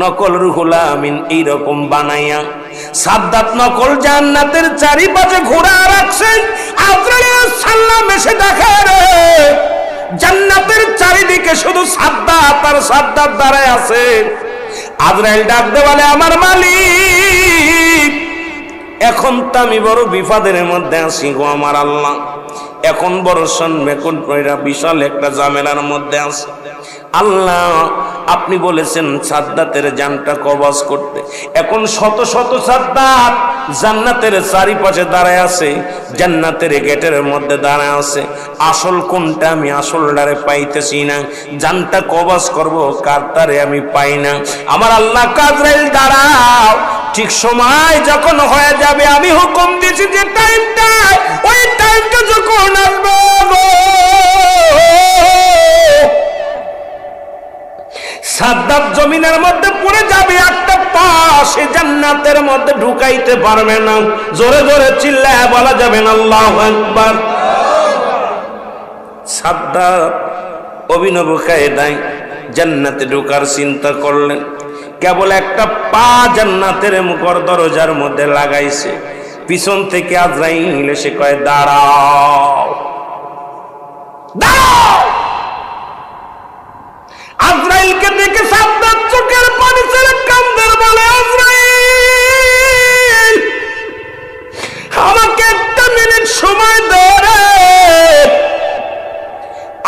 S1: নকল রুহুল আমিন এইরকম বানাইয়া সাদ্দাত নকল জান্নাতের চারিপাশে ঘোরা রাখছে। আজরাইল সাল্লাম এসে দেখে রে জান্নাতের চারিদিকে শুধু সাদ্দাত আর সাদ্দাত দাঁড়ায় আছে। আজরাইল ডাকতে বলে, আমার মালিক, এখন তো আমি বড় বিপদের মধ্যে আছি গো আমার আল্লাহ, এখন বড় সন্বেকন বিশাল একটা ঝামেলার মধ্যে আছে। আল্লাহ আপনি বলেছেন সাদ্দাতের জানটা কবজ করতে, এখন শত শত সাদ্দাত জান্নাতের চারিপাশে দাঁড়ায় আছে, জান্নাতের গেটের মধ্যে দাঁড়ায় আছে। আসল কোনটা আমি আসলটারে পাইতেছি না, জানটা কবজ করব কারটারে আমি পাই না। আমার আল্লাহ আজরাইল দাঁড়াও, ঠিক সময় যখন হয়ে যাবে আমি হুকুম দিয়েছি যে টাইমটা, ওই টাইমটা যখন আসবে সাদ্দাত জমিনের মধ্যে পড়ে যাবে, একটা পা সে জান্নাতের মধ্যে ঢুকাইতে পারবে না। জোরে জোরে চিল্লায় বলা যাবে না আল্লাহু আকবার। সাদ্দাত অভিনব কায়দায় জান্নাতে ঢোকার চিন্তা করলেন, কেবল একটা পা জান্নাতের মুখর দরজার মধ্যে লাগাইছে, পিছন থেকে আজরাইল এসে কয় দাঁড়াও, দাঁড়াও। আজরাইলকে দেখে সাদ্দাত চোখের পানি ছেড়ে কান্দের বলে, আজরাইল আমাকে একটা মিনিট সময় দে,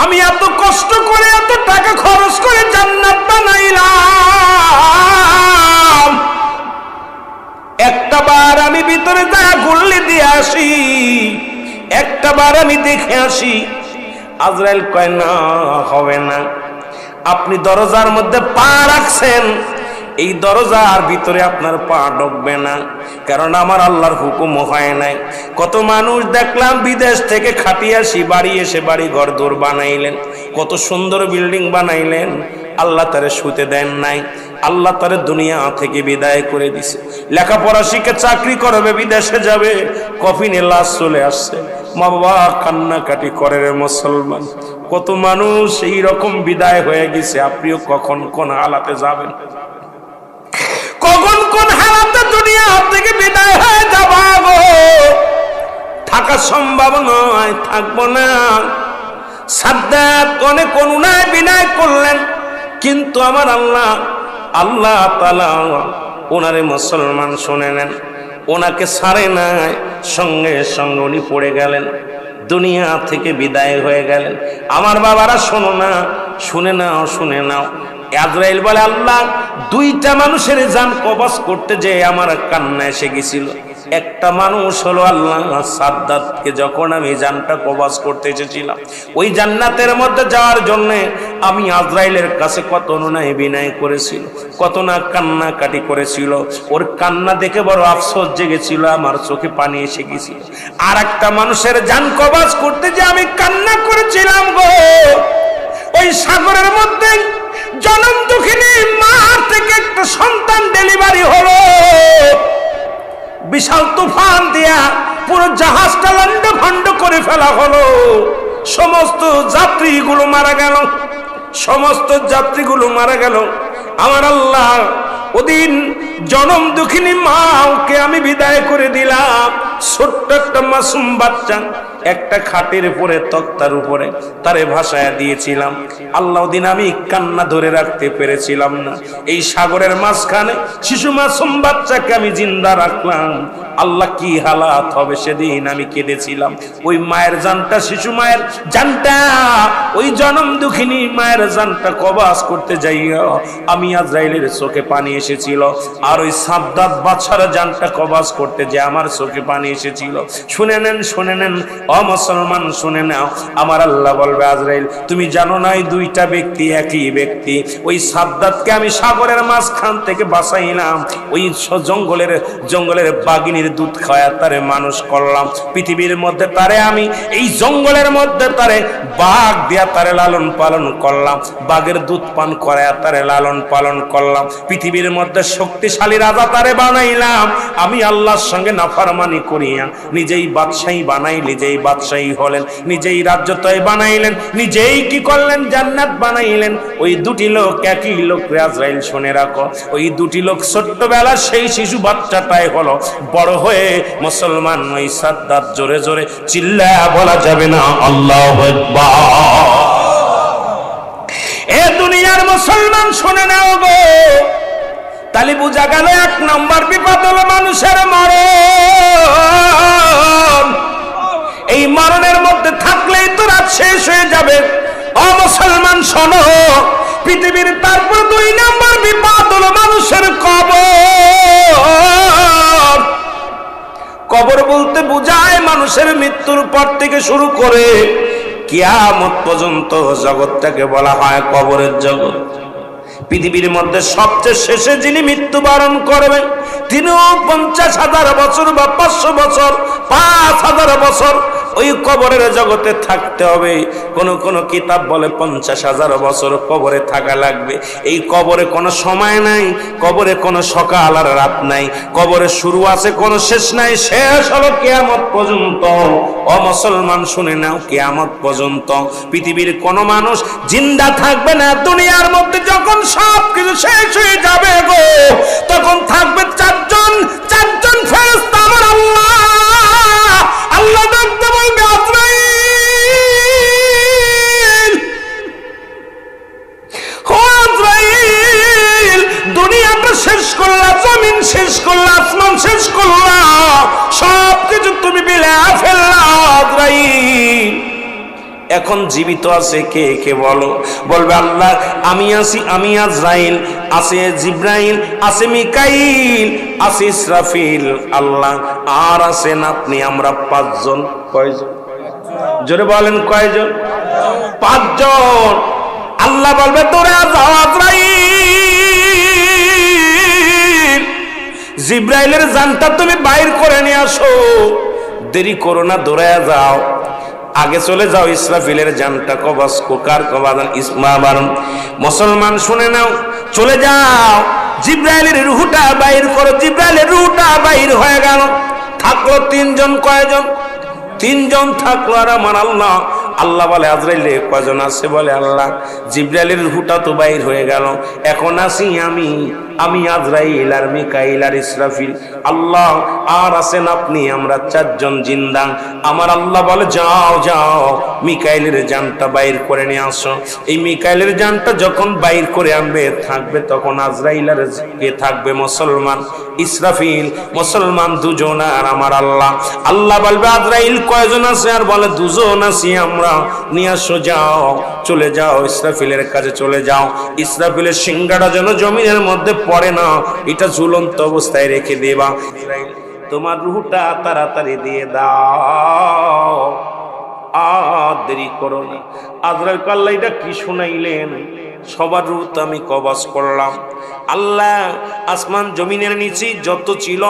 S1: আমি এত কষ্ট করে এত টাকা খরচ করে জান্নাত বানাইলাম, একটা বার আমি ভিতরে যা গুল্লি দিয়ে আসি, একটা বার আমি দেখে আসি। আজরাইল কয় না, হবে না, আপনি দরজার মধ্যে পা রাখছেন, এই দরজার ভিতরে আপনার পা ঢুকবে না, কারণ আমার আল্লাহর হুকুম হয় নাই। কত মানুষ দেখলাম বিদেশ থেকে খাটিয়ে আসি বাড়ি এসে বাড়ি ঘর দৌড় বানাইলেন, কত সুন্দর বিল্ডিং বানাইলেন, আল্লাহ তারে শুতে দেন নাই, আল্লাহ তারে দুনিয়া থেকে বিদায় করে দিছে। লেখাপড়া শিখে চাকরি করবে, বিদেশে যাবে, কফিনে লাশ চলে আসছে, মা বাবা কান্নাকাটি করে রে মুসলমান। কত মানুষ এই রকম বিদায় হয়ে গেছে, আপনিও কখন কোন হালাতে যাবেন, কখন কোন হালাতে দুনিয়া থেকে বিদায় হয়ে যাবা গো, থাকা সম্ভব নয়, থাকবো না। সাদ্দাত অনেক অনুনয় বিনয় করলেন, কিন্তু আমার আল্লাহ আল্লাহ তাআলা ওনারে মুসলমান শুনে নেন, ওনাকে ছাড়ে নাই, সঙ্গে সঙ্গে উনি পড়ে গেলেন, দুনিয়া থেকে বিদায় হয়ে গেলেন। আমার বাবারা শোনো না, শুনে নাও, শুনে নাও। আজরাইল বলে, আল্লাহ দুইটা মানুষের জান কবজ করতে যে আমার কান্না এসে গেছিল। একটা মানুষ হলো আল্লাহ সাদ্দাতকে যখন আমি জানটা কবজ করতে এসেছিলাম, ওই জান্নাতের মধ্যে যাওয়ার জন্য আমি আজরাইলের কাছে কত অনুনয় বিনয় করেছিল, কত না কান্নাকাটি করেছিল, ওর কান্না দেখে বড় আফসোস জেগেছিল, আমার চোখে পানি এসে গেছিল। আর একটা মানুষের জান কবজ করতে যে আমি কান্না করেছিলাম গো, ওই সাগরের মধ্যে জনম দুঃখিনী মা থেকে একটা সন্তান ডেলিভারি হলো, বিশাল তুফান দিয়া পুরো জাহাজটা লন্ড ভন্ড করে ফেলা হলো, সমস্ত যাত্রীগুলো মারা গেল, সমস্ত যাত্রীগুলো মারা গেল। আমার আল্লাহ ওদিন জনম দুঃখিনী মাকে আমি বিদায় করে দিলাম, ছোট্ট একটা মাসুম বাচ্চা একটা খাটের উপরে তক্তার উপরে তারে ভাসায়া দিয়েছিলাম। আল্লাহ দিন আমি কান্না ধরে রাখতে পেরেছিলাম না। এই সাগরের মাঝখানে শিশু মাসুম বাচ্চাকে আমি জিন্দা রাখলাম। আল্লাহ কি হালাত হবে সেদিন আমি কেঁদেছিলাম। ওই মায়ের জানটা, শিশু মায়ের জানটা, ওই জনম দুঃখিনী মায়ের জানটা কবাস করতে যাইয়া আমি আজরাইলের চোখে পানি এসেছিল। আর ওই সাদ্দাত বাদশার জানটা কবাস করতে যে আমার চোখে পানি এসেছিল। শুনে নেন, শুনে নেন ও মুসলমান, শুনে নাও। আমার আল্লাহ বলবে, আজরাইল তুমি জানো না এই দুইটা ব্যক্তি একই ব্যক্তি। ওই সাদ্দাতকে আমি সাগরের মাঝখান থেকে বাঁচাইলাম, ওই জঙ্গলের বাগিনীর দুধ খাওয়া তারে মানুষ করলাম। পৃথিবীর মধ্যে তারে আমি এই জঙ্গলের মধ্যে তারে বাঘ দিয়া তারে লালন পালন করলাম, বাঘের দুধ পান করায়া তারে লালন পালন করলাম। পৃথিবীর মধ্যে শক্তিশালী রাজা তারে বানাইলাম। আমি আল্লাহর সঙ্গে নাফরমানি করিয়া নিজেই বাদশাহী বানাই, নিজেই বাদশাহী হলেন, নিজেই রাজ্যতয় বানাইলেন, নিজেই কি করলেন জান্নাত বানাইলেন। ওই দুটি লোক একই লোক। আজরাইল শুনে রাখো, ওই দুটি লোক ছোট্টবেলা সেই শিশু বাচ্চাটাই হলো বড় হয়ে মুসলমান। ওই সাদ্দাত জোরে জোরে চিল্লায়া বলা যাবে না আল্লাহু আকবার। এ দুনিয়ার মুসলমান শুনে নাও গো, তালি বুঝা গেল এক নম্বর বিপদ হলো মানুষের মরণ। এই মরণের মধ্যে থাকলেই তো রাত শেষ হয়ে যাবে। ও মুসলমান শোনো, পৃথিবীর তারপর দুই নম্বর বিপদ হলো মানুষের কবর। কবর বলতে বোঝায় মানুষের মৃত্যুর পর থেকে শুরু করে কিয়ামত পর্যন্ত জগৎটাকে বলা হয় কবরের জগৎ। পৃথিবীর মধ্যে সবচেয়ে শেষে যিনি মৃত্যুবরণ করবেন তিনিও 50,000 বছর বা 500 বছর, 5,000 বছর ওই কবরের জগতে থাকতে হবে। কোন কিতাব বলে 50,000 বছর কবরে থাকা লাগবে। এই কবরে কোনো সময় নাই, কবরে কোনো সকাল আর রাত নাই, কবরে শুরু আছে কোনো শেষ নাই, শেষ হলো কিয়ামত পর্যন্ত। ও মুসলমান শুনে নাও, কিয়ামত পর্যন্ত পৃথিবীর কোনো মানুষ জিন্দা থাকবে না। দুনিয়ার মধ্যে যখন সব কিছু শেষ হয়ে যাবে গো, তখন থাকবে চারজন ফেরেশতা। আমার আল্লাহ দেখতে বলবে, আজরাইল, ও আজরাইল, দুনিয়াটা শেষ করলা, জমিন শেষ করলা, আসমান শেষ করলা, সব কিছু তুমি বিলায়া ফেললা আজরাইল। এখন জীবিত আছে কে কে বলো? বলবে আল্লাহ আমি আছি, আমি আজরাইল, আছে জিব্রাইল, আছে মিকাইল, আছে ইসরাফিল, আল্লাহ আর আছেন আপনি। আমরা 5 জন। কয়জন? জোরে বলেন কয়জন? 5 জন। আল্লাহ বলবে তোরে যাও আজরাইল, জিব্রাইলের জানটা তুমি বাইর করে নিয়ে আসো, দেরি করো না, দৌড়ায়া যাও, আগে চলে যাও। ইসরাফিলের জানটা কবজ কোকার কবাদান ইসমা বারণ। মুসলমান শুনে নাও, চলে যাও, জিব্রাইলের রূহটা বাইর করো। জিব্রাইলের রূহটা বাইর হয়ে গেল। থাকলো 3 জন। কয়জন? 3 জন থাকলো। আর আমার আল্লাহ বলে আজরাইল কয়জন আছে? বলে আল্লাহ জিব্রাইলের রূহটা তো বাইর হয়ে গেল, এখন আছি আমি আজরাইল আর মিকাইল আর ইসরাফিল। আল্লাহ আর আছেন আপনি, আমরা 4 জন জিন্দা। আমার আল্লাহ বলে যাও যাও, মিকাইলের জানটা বাইর করে নিয়ে আসো। এই মিকাইলের জানটা যখন বাইর করে আনবে, থাকবে তখন আজরাইল আর কে থাকবে? মুসলমান, ইসরাফিল। মুসলমান 2 জন। আর আমার আল্লাহ বলবে আজরাইল কয়জন আছে? আর বলে 2 জন আছি আমরা। নিয়ে আসো, যাও, চলে যাও, ইসরাফিলের কাছে চলে যাও। ইসরাফিলের সিংহাটা যেন জমিনের মধ্যে পড়ে না, এটা ঝুলন্ত অবস্থায় রেখে দেবা। তোমার রূহটা তাড়াতাড়ি দিয়ে দাও, আর দেরি করো না। আজরাইল আল্লাহ এটা কি শুনাইলেন? সবার রূহ তো আমি কবজ করলাম। আল্লাহ আসমান জমিনের নিচে যত ছিল,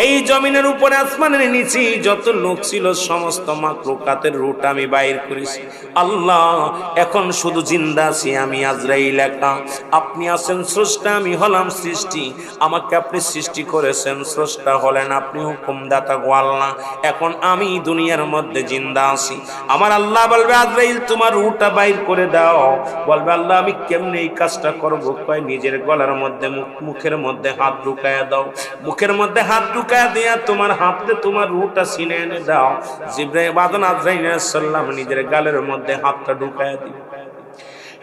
S1: এই জমিনের উপরে আসমানের নিচে যত লোক ছিল, সমস্ত মাখলুকাতের রূহটা আমি বাইর করেছি। আল্লাহ এখন শুধু জিন্দা আছি আমি আজরাইল একা। আপনি আছেন স্রষ্টা, আমি হলাম সৃষ্টি। আমাকে আপনি সৃষ্টি করেছেন, স্রষ্টা হলেন আপনি, হুকুমদাতা গো আল্লাহ। এখন আমি দুনিয়ার মধ্যে জিন্দা আছি। আমার আল্লাহ বলবে আজরাইল তোমার রূহটা বাইর করে দাও। বলবে আল্লাহ আমি কেমনে এই কাজটা করবো? কয় নিজের গলার মধ্যে মুখের মধ্যে হাত ঢুকায়া দাও, মুখের মধ্যে হাত ঢুকায়া দিয়া তোমার হাতে তোমার রুহটা ছিনে এনে দাও। জিবরাইল আজরাইল আলাইহিস সালাম নিজের গালের মধ্যে হাতটা ঢুকায়া দিল।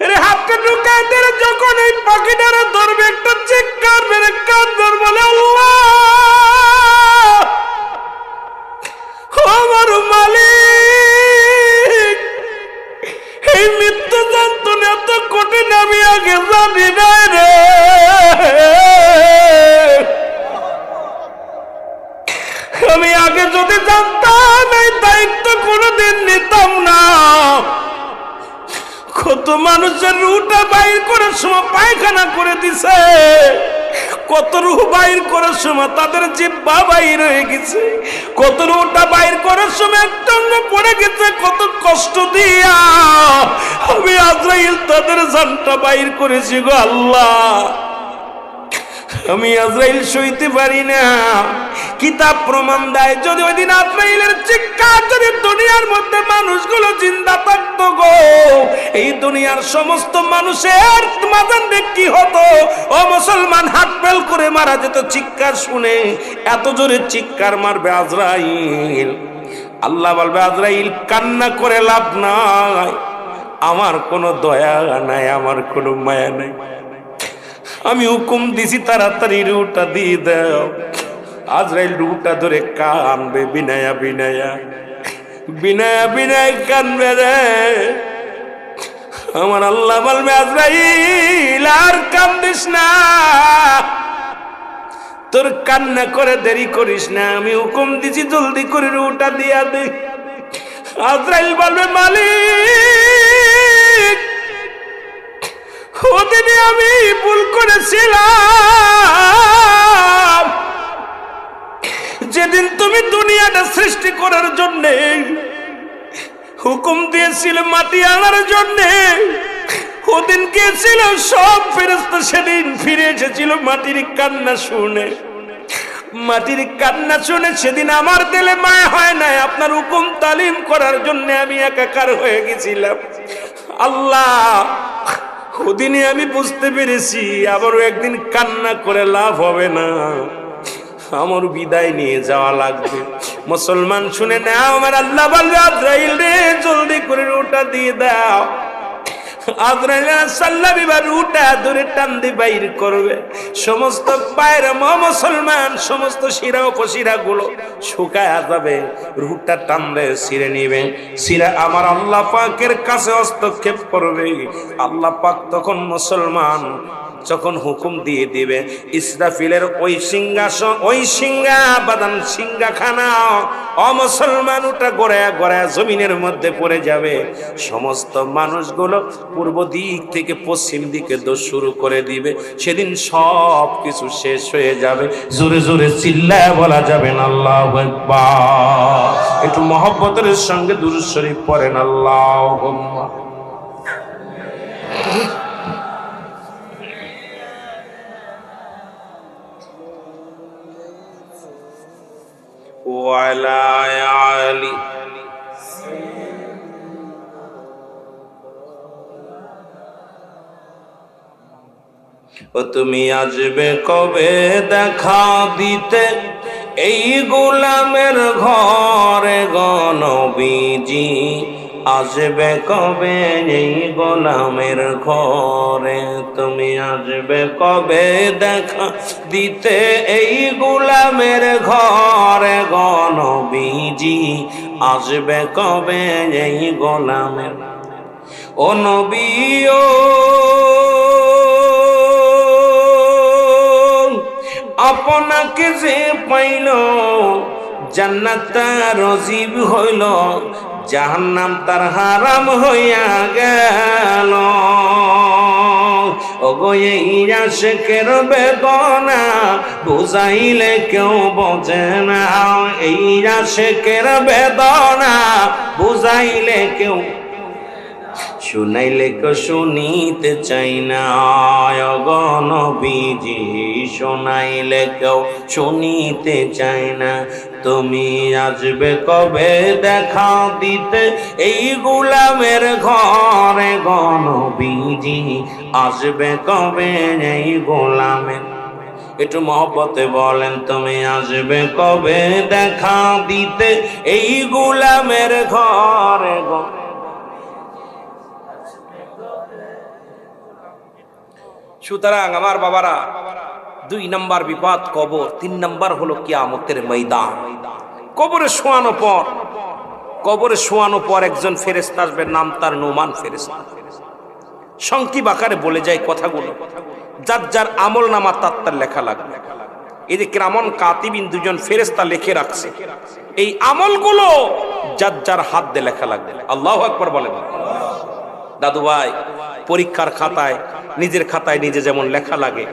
S1: এরে হাতটা ঢুকায়া দিলে যখন এই পাখিটারে ধরবে, একটা চিৎকার মেরে কাঁদবে, বলে আল্লাহ আমার মালিক, এই মৃত্যু যন্ত্রণা এত কঠিন আমি আগে জানি নাই রে। আমি আগে যদি জানতাম এই দায়িত্ব কোনোদিন নিতাম না। কত মানুষের রুহটা বাইর করার সময় পায়খানা করে দিছে, কত রুহ বাইর করার সময় তাদের জিহ্বা বাইর হয়ে গেছে, কত রুহটা বাইর করার সময় একটা অঙ্গ পড়ে গেছে, কত কষ্ট দিয়া আমি আজরাইল তাদের জানটা বাইর করেছি গো আল্লাহ। আমি আজরাইল সইতে পারি না। কিতাব প্রমাণ দেয় যদি ওই দিন আজরাইলের চিৎকার যদি দুনিয়ার মধ্যে মানুষগুলো জিন্দা থাকতো গো, এই দুনিয়ার সমস্ত মানুষের মাঝে কি হতো? ও মুসলমান, হাত ফেল করে মারা যেত চিৎকার শুনে। এত জোরে চিৎকার মারবে আজরাইল, আল্লাহ বলবে আজরাইল কান্না করে লাভ নাই, আমার কোনো দয়া নাই, আমার কোনো মায়া নাই। আমি হুকুম দিছি তাড়াতাড়ি রুহটা দিয়ে দাও। আজরাইল রুহটা ধরে কানবে, বিনায়া বিনায়া বিনায়া বিনায়া কানবে রে। আমার আল্লাহ বলবে আজরাইল আর কান্দিস না, তোর কান্না করে দেরি করিস না, আমি হুকুম দিছি জলদি করে রুহটা দিয়া দে। আজরাইল বলবে মালিক, ওদিনে আমি ভুল করেছিলাম, যেদিন তুমি দুনিয়াটা সৃষ্টি করার জন্য হুকুম দিয়েছিল মাটি আনার জন্য, ওদিন কে ছিল সব ফেরেশতা সেদিন ফিরে এসেছিল মাটির কান্না শুনে। মাটির কান্না শুনে সেদিন আমার দিলে মায়া হয় নাই, আপনার হুকুম তালিম করার জন্য আমি একাকার হয়ে গেছিলাম। আল্লাহ ওদিনে আমি বুঝতে পেরেছি আবারও একদিন কান্না করে লাভ হবে না, আমার বিদায় নিয়ে যাওয়া লাগবে। মুসলমান শুনে নাও, আমার আল্লাহ বলবে আজরাইল রে জলদি করে রুহটা দিয়ে দাও। আজরাইল সাল্লাম এবার রুহটা ধরে টান দিয়ে বাইর করবে। সমস্ত পায়ের মুসলমান সমস্ত শিরা উপশিরা গুলো শুকায় যাবে, রুহটা টান দিয়ে ছিঁড়ে নিবে, ছিঁড়ে আমার আল্লাহ পাকের কাছে হস্তক্ষেপ করবে। আল্লাহ পাক তখন মুসলমান যখন হুকুম দিয়ে দিবে, ইসরাফিলের ওই সিংহাসন, ওই সিংহা বাদান সিংহাখানা অমুসলমান ওটা গড়ায়া গড়ায়া জমিনের মধ্যে পড়ে যাবে। সমস্ত মানুষগুলো পূর্ব দিক থেকে পশ্চিম দিকে দৌড় শুরু করে দিবে। সেদিন সব কিছু শেষ হয়ে যাবে। জোরে জোরে চিল্লায় বলা যাবে না আল্লাহু আকবার। একটু মহব্বতের সঙ্গে দুরূদ শরীফ পড়েন আল্লাহুম্মা। وعلى آل ও তুমি আসবে কবে দেখা দিতে এই গোলামের ঘরে গো নবীজি, আসবে কবে এই গোলামের ঘরে, তুমি আসবে কবে দেখা দিতে এই গোলামের ঘরে গো নবীজি, আসবে কবে এই গোলামের। ও নবী ও আপনাকে যে পাইল জান্নাত নসিব হইল, জাহান্নাম তার হারাম হইয়া গেল। ওগো এই আশিকের বেদনা বুঝাইলে কেউ বোঝে না, এই আশিকের বেদনা বুঝাইলে কেউ। শুনাইলে কেউ শুনিতে চাই না গো নবীজি, শুনাইলে কেউ শুনিতে চাই না। তুমি আসবে কবে দেখা দিতে এই গোলামের ঘরে গো নবীজি, আসবে কবে এই গোলামের। একটু মহব্বতে বলেন, তুমি আসবে কবে দেখা দিতে এই গোলামের ঘরে গো। সুতরাং আমার বাবারা, 2 নাম্বার বিপদ কবর, 3 নাম্বার হলো কিয়ামতের ময়দান। কবরে শোয়ানো পর একজন ফেরেশতা আসবে, নাম তার নুমান ফেরেশতা। সংক্ষিপ্ত আকারে বলে যায় কথাগুলো, যার যার আমল নামা তার লেখা লাগবে। এই যে কিরামান কাতিবিন, 2জন ফেরেশতা লিখে রাখছে, এই আমলগুলো যার যার হাত দিয়ে লেখা লাগবে। আল্লাহু আকবার বলেন। দাদু ভাই, পরীক্ষার খাতায় নিজের খাতায় নিজে যেমন লেখা লাগে,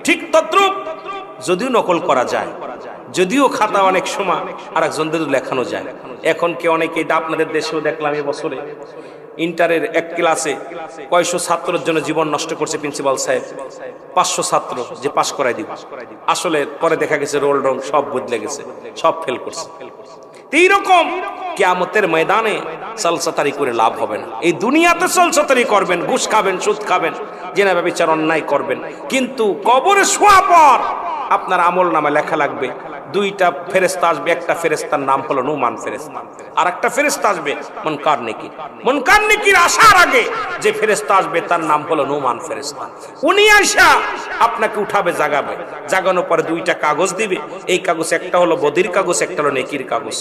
S1: ঠিক তদ্রূপ যদিও নকল করা যায়, যদিও খাতা অনেক সময় আর একজনদের লেখানো যায়। এখন কে অনেকে, এটা আপনাদের দেশেও দেখলাম এবছরে ইন্টারের এক ক্লাসে কয়শো ছাত্রের জন্য জীবন নষ্ট করছে প্রিন্সিপাল সাহেব। 500 ছাত্র যে পাশ করাই দিব, আসলে পরে দেখা গেছে রোল রং সব বদলে গেছে, সব ফেল করছে। এইরকম কিয়ামতের ময়দানে সালসাতারি করে লাভ হবে না। এই দুনিয়াতে সালসাতারি করবেন, ঘুষ খাবেন, সুদ খাবেন, জেনা ব্যভিচার অন্যায় করবেন, কিন্তু কবরে শোয়া পর আপনার আমল নামে লেখা লাগবে। 2টা ফেরেশতা আসবে, একটা ফেরেশতার নাম হলো নুমান ফেরেশতা, আর একটা ফেরেশতা আসবে মুনকার নেকির। মুনকার নেকির আসার আগে যে ফেরেশতা আসবে তার নাম হলো নুমান ফেরেশতা। উনি আসা আপনাকে উঠাবে, জাগাবে, জাগানোর পরে 2টা কাগজ দিবে। এই কাগজ একটা হলো বদির কাগজ, একটা হলো নেকির কাগজ।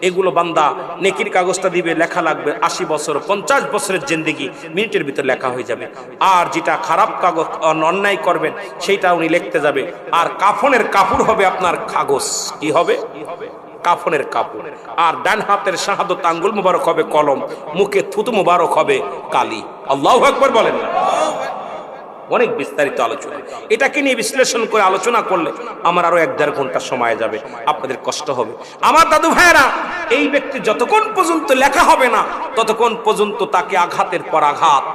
S1: এগুলো বান্দা নেকির কাগজটা দিবে, লেখা লাগবে 80 বছর 50 বছরের জিন্দেগি মিনিটের ভিতর লেখা হয়ে যাবে। আর যেটা খারাপ কাগজ, অন্যায় করবেন, সেইটা উনি লিখতে যাবে। আর কাফনের কাপড় হবে আপনার কাগজ, কি হবে? কাফনের কাপড়। আর ডান হাতের শাহাদত আঙ্গুল মুবারক হবে কলম, মুখে থুতু মুবারক হবে কালি। আল্লাহু আকবার বলেন না। অনেক বিস্তারিত আলোচনা, এটাকে নিয়ে বিশ্লেষণ করে আলোচনা করলে আমার আরো 1-1.5 ঘন্টা সময় যাবে, আপনাদের কষ্ট হবে। আমার দাদু ভাইয়েরা, এই ব্যক্তি যতক্ষণ পর্যন্ত লেখা হবে না ততক্ষণ পর্যন্ত তাকে আঘাতের পর আঘাত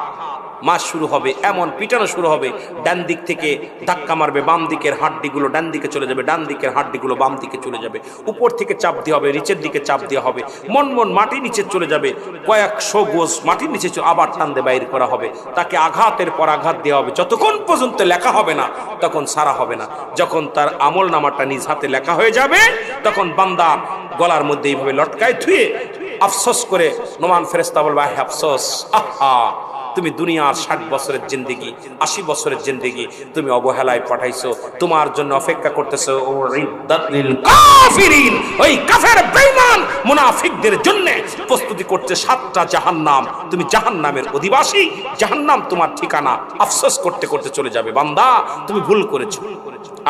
S1: মাস শুরু হবে, এমন পিটানো শুরু হবে। ডান দিক থেকে ধাক্কা মারবে, বাম দিকের হাড্ডিগুলো ডান দিকে চলে যাবে, ডান দিকের হাড্ডিগুলো বাম দিকে চলে যাবে। উপর থেকে চাপ দেওয়া হবে, নিচের দিকে চাপ দেওয়া হবে, মন মাটি নিচে চলে যাবে, কয়েকশো গোজ মাটির নিচে আবার টান দিয়ে বাইর করা হবে। তাকে আঘাতের পর আঘাত দেওয়া হবে, যতক্ষণ পর্যন্ত লেখা হবে না তখন সারা হবে না। যখন তার আমল নামাটা নিজ হাতে লেখা হয়ে যাবে, তখন বান্দা গলার মধ্যে এইভাবে লটকায় থুয়ে আফসোস করে নুমান ফেরেশতা বলবে, আহ আফসোস, আহা, তুমি দুনিয়ার 60 বছরের জিন্দেগি, 80 বছরের জিন্দেগি তুমি অবহেলায় পাঠাইছো, তোমার জন্য অপেক্ষা করতেছো ওই কাফের বেঈমান মুনাফিকদের জন্য প্রস্তুতি করতে 7টা জাহান্নাম। তুমি জাহান্নামের অধিবাসী, জাহান্নাম তোমার ঠিকানা। আফসোস করতে করতে চলে যাবে, বান্দা তুমি ভুল করেছো।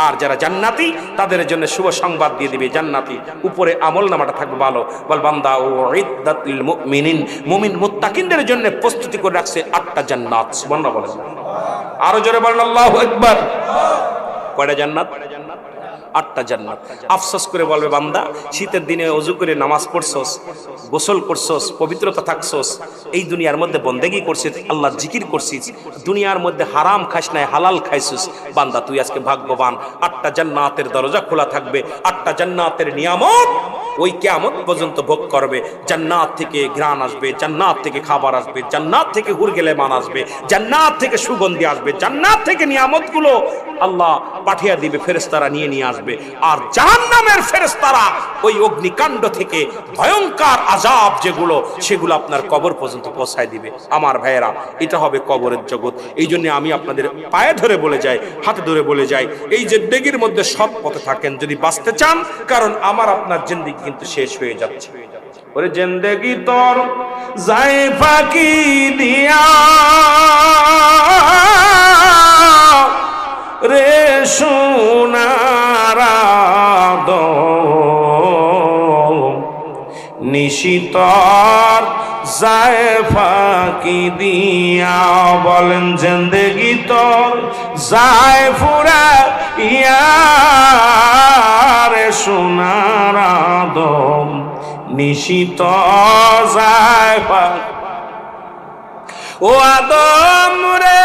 S1: আর যারা জান্নাতি তাদের জন্য শুভ সংবাদ দিয়ে দিবে, জান্নাতি উপরে আমল নামাটা থাকবে ভালো। বল বান্দা, ও ইদ্দাতুল মুমিনিন, মুমিন মুত্তাকিনদের জন্য প্রস্তুতি করে রাখছে 8টা জান্নাত। সুবহানাল্লাহ বলেন, আরো জোরে বলেন আল্লাহু আকবার। কয়টা জান্নাত? 8টা জান্নাত। আফসোস করে বলবে, বান্দা শীতের দিনে ওযু করে নামাজ পড়ছস, গোসল করছস, পবিত্রতা থাকছস, এই দুনিয়ার মধ্যে বন্দেগি করছিস, আল্লাহর জিকির করছিস, দুনিয়ার মধ্যে হারাম খাস নাই, হালাল খাইছিস, বান্দা তুই আজকে ভাগ্যবান। 8টা জান্নাতের দরজা খোলা থাকবে, 8টা জান্নাতের নিয়ামত ওই কিয়ামত পর্যন্ত ভোগ করবে। জান্নাত থেকে ঘ্রাণ আসবে, জান্নাত থেকে খাবার আসবে, জান্নাত থেকে হুরগেলেমান আসবে, জান্নাত থেকে সুগন্ধি আসবে, জান্নাত থেকে নিয়ামতগুলো আল্লাহ পাঠিয়ে দিবে, ফেরেশতারা নিয়ে আসবে। আর জাহান্নামের ফেরেশতারা ওই অগ্নিকাণ্ড থেকে ভয়ঙ্কর আযাব যেগুলো, সেগুলো আপনার কবর পর্যন্ত পৌঁছায় দিবে। আমার ভাইয়েরা, এটা হবে কবরের জগৎ। এই জন্য আমি আপনাদের পায়ে ধরে বলে যাই, হাতে ধরে বলে যাই, এই যে জিন্দেগির মধ্যে সৎ পথে থাকেন যদি বাঁচতে চান, কারণ আমার আপনার জিন্দেগি কিন্তু শেষ হয়ে যাচ্ছে। ওরে জিন্দেগি তোর যায় ফাঁকি দিয়া রে সোনারা দো, নিশিতর যায় ফাঁকি দিয়া। বলেন জিন্দেগি তোর যায় ফুরা ইয়া রে সোনারা দো, নিশিত যায় ফাঁকি। ও আদম রে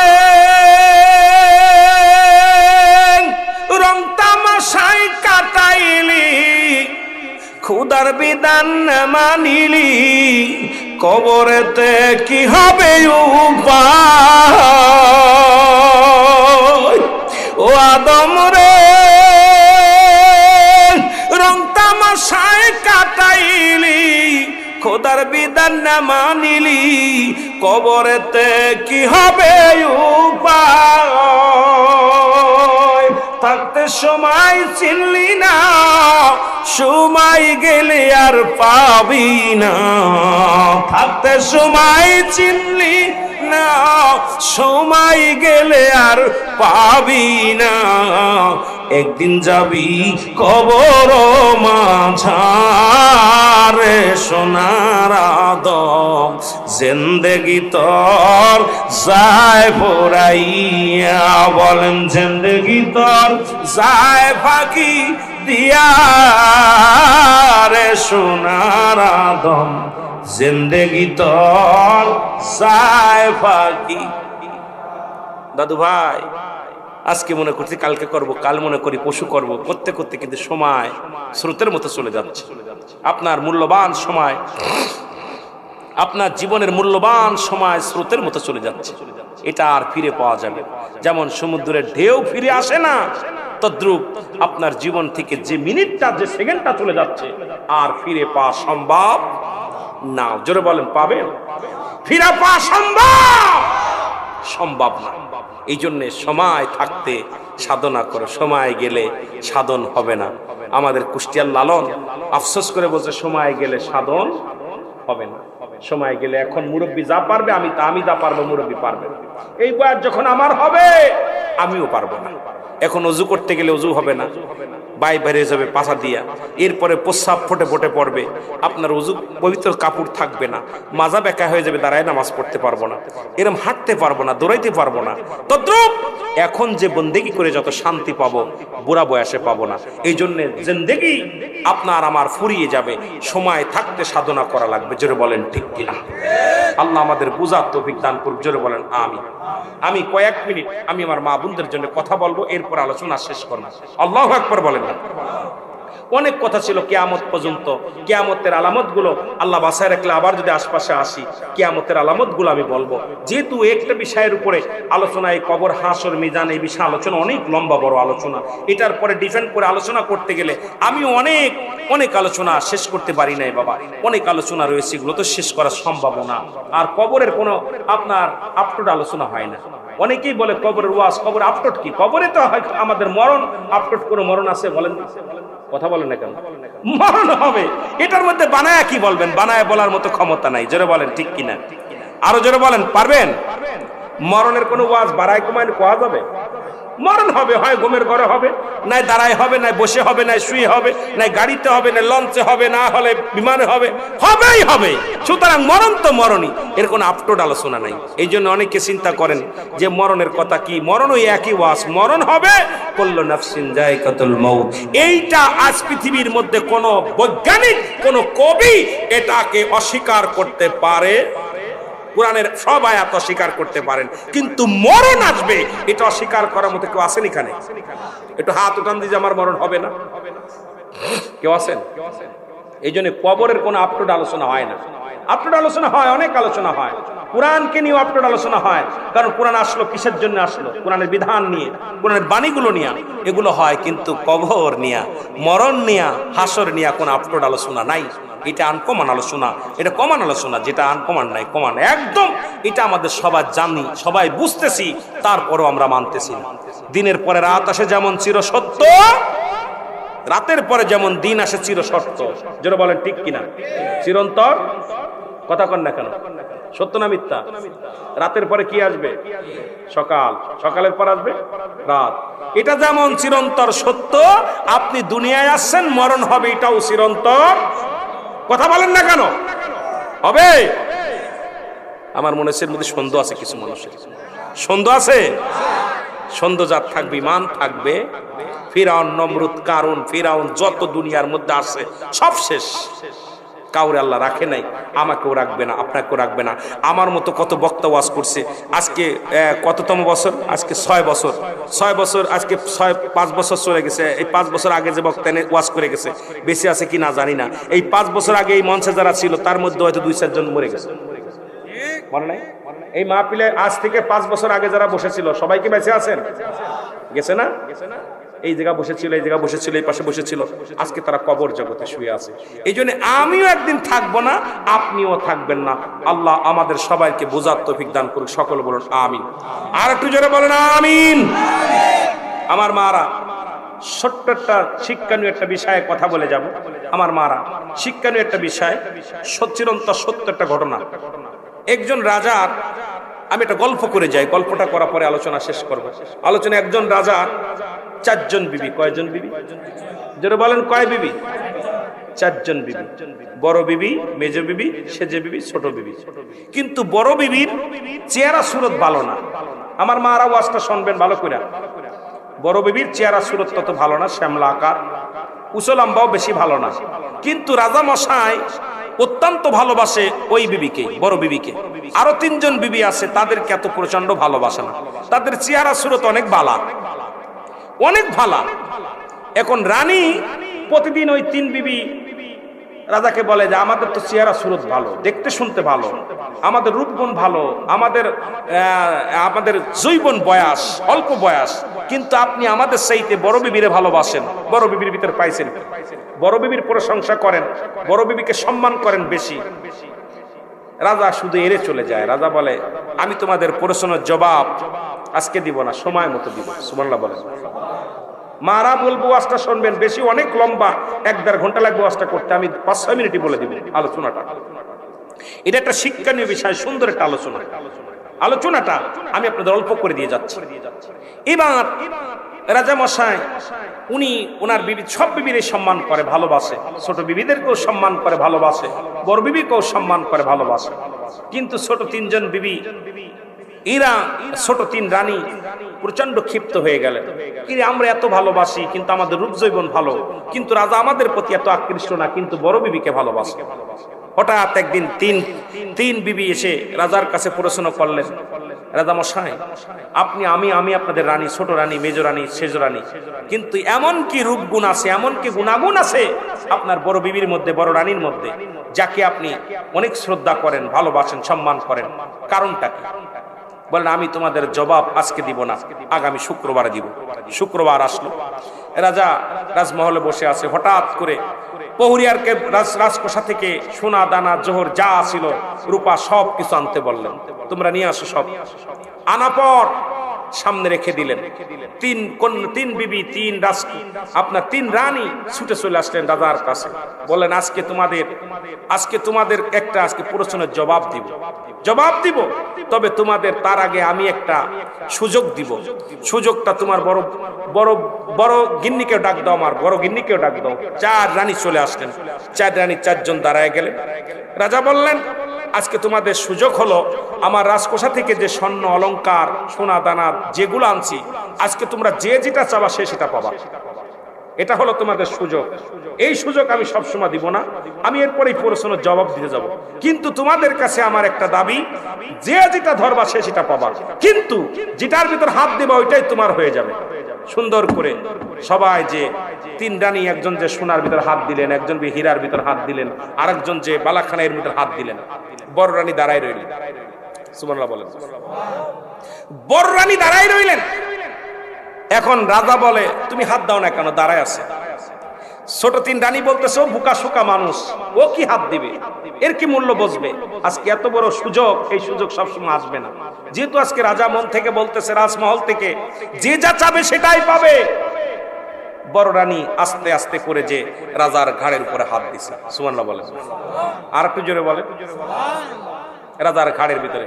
S1: রং তামাশায় কাটাইলি, খুদার বিধান মানিলি, কবরেতে কি হবে উপায়? ও আদম রে রং তামাশায় কাটাইলি, খোদার বিধান না মানিলি, কবরেতে কি হবে উপায়? থাকতে সময় চিনলি না, সময় গেলে আর পাবি না। থাকতে সময় চিনলি না, সময় গেলে আর পাবি না। একদিন যাবি কবর মাঝারে সোনার আদম, জিন্দেগি তোর যায় ফুরাইয়া। বলেন জিন্দেগি তোর যায় ফাঁকি দিয়া রে সোনার আদম, জিন্দেগি তোর যায় ফাঁকি। দাদু ভাই আজকে মনে করছি কালকে করব, কাল মনে করি পশু করব, করতে করতে কিন্তু সময় স্রোতের মতো চলে যাচ্ছে। আপনার মূল্যবান সময়, আপনার জীবনের মূল্যবান সময় স্রোতের মতো চলে যাচ্ছে। এটা আর ফিরে পাওয়া যাবে। যেমন সমুদ্রের ঢেউ ফিরে আসে না, তদ্রূপ আপনার জীবন থেকে যে মিনিটটা, যে সেকেন্ডটা চলে যাচ্ছে আর ফিরে পাওয়া সম্ভব না। জোরে বলেন পাবেন? ফিরে পাওয়া সম্ভব না। এই জন্য সময় থাকতে সাধনা করো, সময় গেলে সাধন হবে না। আমাদের কুষ্টিয়ার লালন আফসোস করে বলছে সময় গেলে সাধন হবে না। সময় গেলে এখন মুরব্বী যা পারবে আমি যা পারবো মুরব্বী পারবে। এই বয়স যখন আমার হবে আমিও পারবো না। এখন অজু করতে গেলে অজু হবে না, বাইরে যাবে পাছা দিয়া, এরপরে প্রস্রাব ফোটে ফোটে পড়বে, আপনার অজু পবিত্র কাপড় থাকবে না, মাজা বেঁকা হয়ে যাবে, দাঁড়ায় নামাজ পড়তে পারবো না, এরম হাঁটতে পারবো না, দৌড়াইতে পারবো না। তদ্রূপ এখন যে বন্দেগী করে যত শান্তি পাবো বুড়া বয়সে পাবো না। এই জন্য জিন্দেগি আপনার আমার ফুরিয়ে যাবে, সময় থাকতে সাধনা করা লাগবে। জোরে বলেন ঠিক কিনা? আল্লাহ আমাদের বুঝার তৌফিক দান করুন। জোরে বলেন আমিন। আমি কয়েক মিনিট আমি আমার মা বোনদের জন্য কথা বলবো, এরপর আলোচনা শেষ করব। আল্লাহু আকবার বলেন না? অনেক কথা ছিল কিয়ামত পর্যন্ত, কিয়ামতের আলামত গুলো আল্লাহ বাসায় রাখলে আবার যদি আশপাশে আসি কিয়ামতের আলামত গুলো আমি বলবো। যেহেতু একটা বিষয়ের উপরে আলোচনা, এই কবর হাসর মিজান, এই বিষয়ে আলোচনা অনেক লম্বা বড় আলোচনা, এটার পরে ডিফেন্ড করে আলোচনা করতে গেলে আমি অনেক অনেক আলোচনা শেষ করতে পারি নাই বাবা। অনেক আলোচনা রয়েছে, এগুলো তো শেষ করা সম্ভব না। আর কবরের কোনো আপনার আপটুড আলোচনা হয় না। অনেকেই বলে কবরের ওয়াজ, কবর আপটুড কি? কবরে তো আমাদের মরণ, আপটুড কোনো মরণ আছে বলেন? কথা বলেন না কেন? মরণ হবে, এটার মধ্যে বানায় কি বলবেন? বানায় বলার মতো ক্ষমতা নাই। জোরে বলেন ঠিক কিনা? আরো জোরে বলেন পারবেন? মরণের কোনো ওয়াজ বাড়ায় কমায় কোয়া যাবে? মরণ হবে, হয় ঘুমের ঘরে হবে, নাই দাঁড়ায় হবে, নাই বসে হবে, নাই শুয়ে হবে, নাই গাড়িতে হবে, না লঞ্চে হবে, না হলে বিমানে হবে, হবেই হবে। সুতরাং মরণ তো মরণই, এর কোনো আপটোড আলোচনা নাই। এই জন্য অনেকে চিন্তা করেন যে মরণের কথা কি, মরণ ওই একই ওয়াজ, মরণ হবে, কুল্লু নাফসিন যায়কাতুল মাউত। এইটা আজ পৃথিবীর মধ্যে কোনো বৈজ্ঞানিক, কোনো কবি এটাকে অস্বীকার করতে পারে? কোরআনের সব আয়াত অস্বীকার করতে পারেন, কিন্তু মরণ আসবে এটা অস্বীকার করার মতো কেউ আছেন এখানে? একটু হাত উঠান দিয়ে যে আমার মরণ হবে না, কেউ আছেন? এই জন্য কবরের কোনো আপটুড আলোচনা হয় না। আপটুড আলোচনা হয়, অনেক আলোচনা হয়, কোরআনকে নিয়ে আপটুড আলোচনা হয়। কারণ কোরআন আসলো কিসের জন্য আসলো? কোরআনের বিধান নিয়ে, কোরআনের বাণীগুলো নিয়ে এগুলো হয়, কিন্তু কবর নিয়ে, মরণ নিয়ে, হাসর নিয়ে কোনো আপটুড আলোচনা নাই। এটা আনকমন আলোচনা, এটা কমন আলোচনা। যেটা আনকমন নাই, কমন একদম, এটা আমাদের সবাই জানি, সবাই বুঝতেছি, তারপরও আমরা মানতেছি না। দিনের পরে রাত আসে যেমন চিরসত্য, রাতের পরে যেমন দিন আসে চিরসত্য। যেটা বলেন ঠিক কিনা? চিরন্তর কথা কন না কেন? সত্য না মিথ্যা? রাতের পরে কি আসবে? সকাল, সকালের পর আসবে রাত। এটা যেমন চিরন্তর সত্য, আপনি দুনিয়ায় আসছেন, মরণ হবে, এটাও চিরন্তর। কথা বলেন না কেন? হবে। আমার মনে হচ্ছে এর মধ্যে সন্দেহ আছে, কিছু মানুষের সন্দেহ আছে। সন্দেহ যার থাকবে, ইমান থাকবে। ফিরাউন, নমরুদ, কারুন, ফিরাউন যত দুনিয়ার মধ্যে আছে সব শেষ, কাউরে আল্লাহ রাখে নাই, আমাকেও রাখবে না, আপনাকেও রাখবে না। আমার মতো কত বক্তা ওয়াজ করছে, আজকে কততম বছর, আজকে 6 বছর, 6 বছর, আজকে 5 বছর চলে গেছে। এই 5 বছর আগে যে বক্তা ওয়াজ করে গেছে বেঁচে আছে কি না জানি না। এই 5 বছর আগে এই মঞ্চে যারা ছিল তার মধ্যে হয়তো 2-4 জন মরে গেছে, মনে নাই? এই মাহফিলে আজ থেকে 5 বছর আগে যারা বসেছিল সবাই কি বেঁচে আছেন? গেছে না? এই জায়গা বসেছিল, এই জায়গা বসেছিল, এই পাশে বসেছিল, আজকে তারা কবর জগতে শুয়ে আছে। এই জন্য আমিও একদিন থাকবো না, আপনিও থাকবেন না। আল্লাহ আমাদের সবাইকে বোঝার তৌফিক দান করুক, সকল বলুন আমিন। আর একটু জোরে বলেন আমিন। আমার মারা, ছোট্ট একটা শিক্ষণীয় একটা বিষয়ে কথা বলে যাব। আমার মারা, শিক্ষণীয় একটা বিষয়, চিরন্তন সত্য একটা ঘটনা। একজন রাজার, আমি একটা গল্প করে যাই, গল্পটা করার পরে আলোচনা শেষ করব। আলোচনা, একজন রাজার 4 জন বিবি। কয়জন বিবি? যারা বলেন কয় বিবি? 4 জন বিবি। বড় বিবি, মেজ বিবি, সেজে বিবি, ছোট বিবি। কিন্তু বড় বিবির চেহারা সুরত ভালো না। আমার মারা ওয়াজটা শুনবেন ভালো করে। বড় বিবির চেহারা সুরত তত ভালো না, শ্যামলা আকার, উঁচু লম্বাও বেশি ভালো না। কিন্তু রাজা মশাই অত্যন্ত ভালোবাসে ওই বিবিকে, বড় বিবিকে। আরো 3 জন বিবি আছে, তাদেরকে এত প্রচন্ড ভালোবাসে না। তাদের চেহারা সুরত অনেক ভালা, অনেক ভালা। এখন রানী প্রতিদিন ওই 3 বিবি রাজাকে বলে যে আমাদের তো চেহারা সুরত ভালো, দেখতে শুনতে ভালো, আমাদের রূপগুণ ভালো, আমাদের যৌবন বয়স, অল্প বয়স, কিন্তু আপনি আমাদের চাইতে বড় বিবিরে ভালোবাসেন, বড় বিবির ভিতরে পাইছেন, বড় বিবির প্রশংসা করেন, বড় বিবিকে সম্মান করেন বেশি। রাজা শুধু এড়ে চলে যায়। রাজা বলে আমি তোমাদের প্রশ্নের জবাব আজকে দিব না, সময় মতো দিব। সুবহানাল্লাহ বলেন। মারা বলবো ওয়াজটা শুনবেন, বেশি অনেক লম্বা, 1-1.5 ঘন্টা লাগবে ওয়াজটা করতে, আমি 5-6 মিনিটই বলে দিব আলোচনাটা। এটা একটা শিক্ষণীয় বিষয়, সুন্দর একটা আলোচনা। আলোচনাটা আমি আপনাদের অল্প করে দিয়ে যাচ্ছি। এবার রাজা মশাই উনি ওনার বিবি, সব বিবিরে সম্মান করে, ভালোবাসে, ছোট বিবিদেরকেও সম্মান করে, ভালোবাসে, বড় বিবিকেও সম্মান করে, ভালোবাসে। কিন্তু ছোট 3 জন বিবি, এরা ছোট 3 রানী প্রচন্ড ক্ষিপ্ত হয়ে গেলেন। কিন্তু আমরা এত ভালোবাসি, কিন্তু আমাদের রূপ যৌবন ভালো, কিন্তু রাজা আমাদের প্রতি এত আকৃষ্ট না, কিন্তু বড় বিবিকে ভালোবাসে। হঠাৎ একদিন 3 বিবি এসে রাজার কাছে প্রশ্ন করলেন, রাজা মশাই আমি আপনাদের রানী, ছোট রানী, মেজ রানী, সেজ রানী, কিন্তু এমন কি রূপ গুণ আছে, এমন কি গুণাগুণ আছে আপনার বড় বিবির মধ্যে, বড় রানীর মধ্যে, যাকে আপনি অনেক শ্রদ্ধা করেন, ভালোবাসেন, সম্মান করেন, কারণটা কি? বলেন আমি তোমাদের জবাব আজকে দিব না, আগামী শুক্রবারে দিব। শুক্রবার আসলো, রাজা রাজমহলে বসে আছে। হঠাৎ করে প্রহরীকে রাজকোষা থেকে সোনা দানা জোহর যা ছিল, রূপা, সব কিছু আনতে বললেন, তোমরা নিয়ে আসো সব। আনা পর সামনে রেখে দিলেন। 3 বিবি, 3 রানী ছুটে চলে আসলেন রাজার কাছে, বললেন আজকে তোমাদের একটা প্রশ্নের জবাব দিব, তবে তোমাদের তার আগে আমি একটা সুযোগ দিব। সুযোগটা তোমার বড় গিন্নিকেও ডাক দাও, আমার বড় গিন্নিকেও ডাক দাও। 4 রানী চলে আসলেন। 4 রানী 4 জন দাঁড়ায় গেলেন। রাজা বললেন আজকে তোমাদের সুযোগ হলো, আমার রাজকোষা থেকে যে স্বর্ণ অলংকার, সোনা দানা যেগুলো আনছি, আজকে তোমরা যে যেটা চাবা সেটা পাবা। এটা হলো তোমাদের সুযোগ। এই সুযোগ আমি সবসময় দিব না, আমি এরপরেই প্রশ্নের জবাব দিতে যাব। কিন্তু তোমাদের কাছে আমার একটা দাবি, যে যেটা ধরবা সেটা পাবা, কিন্তু যেটার ভিতর হাত দেবা ওইটাই তোমার হয়ে যাবে। সুন্দর করে সবাই, যে 3 রানী, একজন যে সোনার ভিতর হাত দিলেন, একজন হীরার ভিতর হাত দিলেন, আরেকজন যে বালাখানের ভিতর হাত দিলেন। বড় রানী দাঁড়ায় রইলেন। সুবহানাল্লাহ বলেন। বড় রানী দাঁড়ায় রইলেন। এখন রাজা বলে তুমি হাত দাও না কেন, দাঁড়ায় আছে। ছোট 3 রানী বলতেছে ও বুকা শোকা মানুষ, ও কি হাত দিবে, এর কি মূল্য বুঝবে? আজকে এত বড় সুযোগ, এই সুযোগ সবসময় আসবে না। যেহেতু আজকে রাজা মন থেকে বলতেছে, রাজমহল থেকে যে যা চাবে সেটাই পাবে। বড় রানী আস্তে আস্তে করে যে রাজার ঘাড়ের উপরে হাত দিছে। সুবহানাল্লাহ বলেন। আর একটু জোরে বলেন। রাজার ঘাড়ের ভিতরে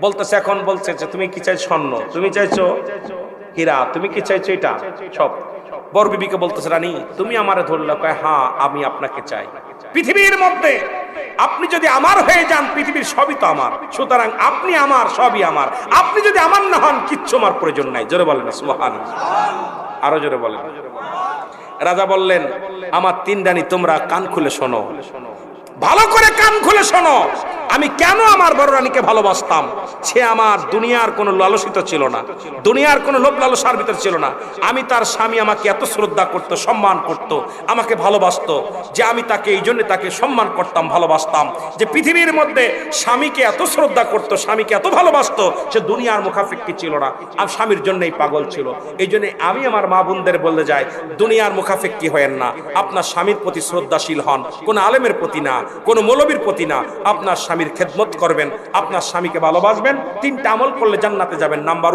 S1: বলতেছে, এখন বলছে যে তুমি কি চাইছো? স্বর্ণ। তুমি চাইছো হীরা। তুমি কি চাইছো? এটা সব। বড় বিবিকে বলতেছে, রানী তুমি আমারে ধরলে? কয় হ্যাঁ, আমি আপনাকে চাই। পৃথিবীর মধ্যে আপনি যদি আমার হয়ে যান, পৃথিবীর সবই তো আমার, সুতরাং আপনি আমার, সবই আমার। আপনি যদি আমার না হন, কিচ্ছু আমার প্রয়োজন নাই। জোরে বলেন সুবহানাল্লাহ। আরো জোরে বলেন। রাজা বললেন, আমার 3 রানী তোমরা কান খুলে শোনো, ভালো করে কান খুলে শোনো, আমি কেন আমার বড় রানীকে ভালোবাসতাম। সে আমার দুনিয়ার কোনো লালসিত ছিল না, দুনিয়ার কোনো লোভ লালসার ভিতর ছিল না। আমি তার স্বামী, আমাকে এত শ্রদ্ধা করত, সম্মান করত, আমাকে ভালোবাসতো, যে আমি তাকে এই জন্য তাকে সম্মান করতাম, ভালোবাসতাম। যে পৃথিবীর মধ্যে স্বামীকে এত শ্রদ্ধা করত, স্বামীকে এত ভালোবাসতো, সে দুনিয়ার মুখাফেক্ষী ছিল না, আর স্বামীর জন্যই পাগল ছিল। এই জন্য আমি আমার মা বোনদের বলতে যাই, দুনিয়ার মুখাফেক্ষী হয়েন না, আপনার স্বামীর প্রতি শ্রদ্ধাশীল হন, কোন আলেমের প্রতি না, কোন মৌলবীর প্রতি না। আপনার স্বামীর খেদমত করবেন, আপনার স্বামীকে ভালোবাসবেন। 3টা আমল করলে জান্নাতে যাবেন। নাম্বার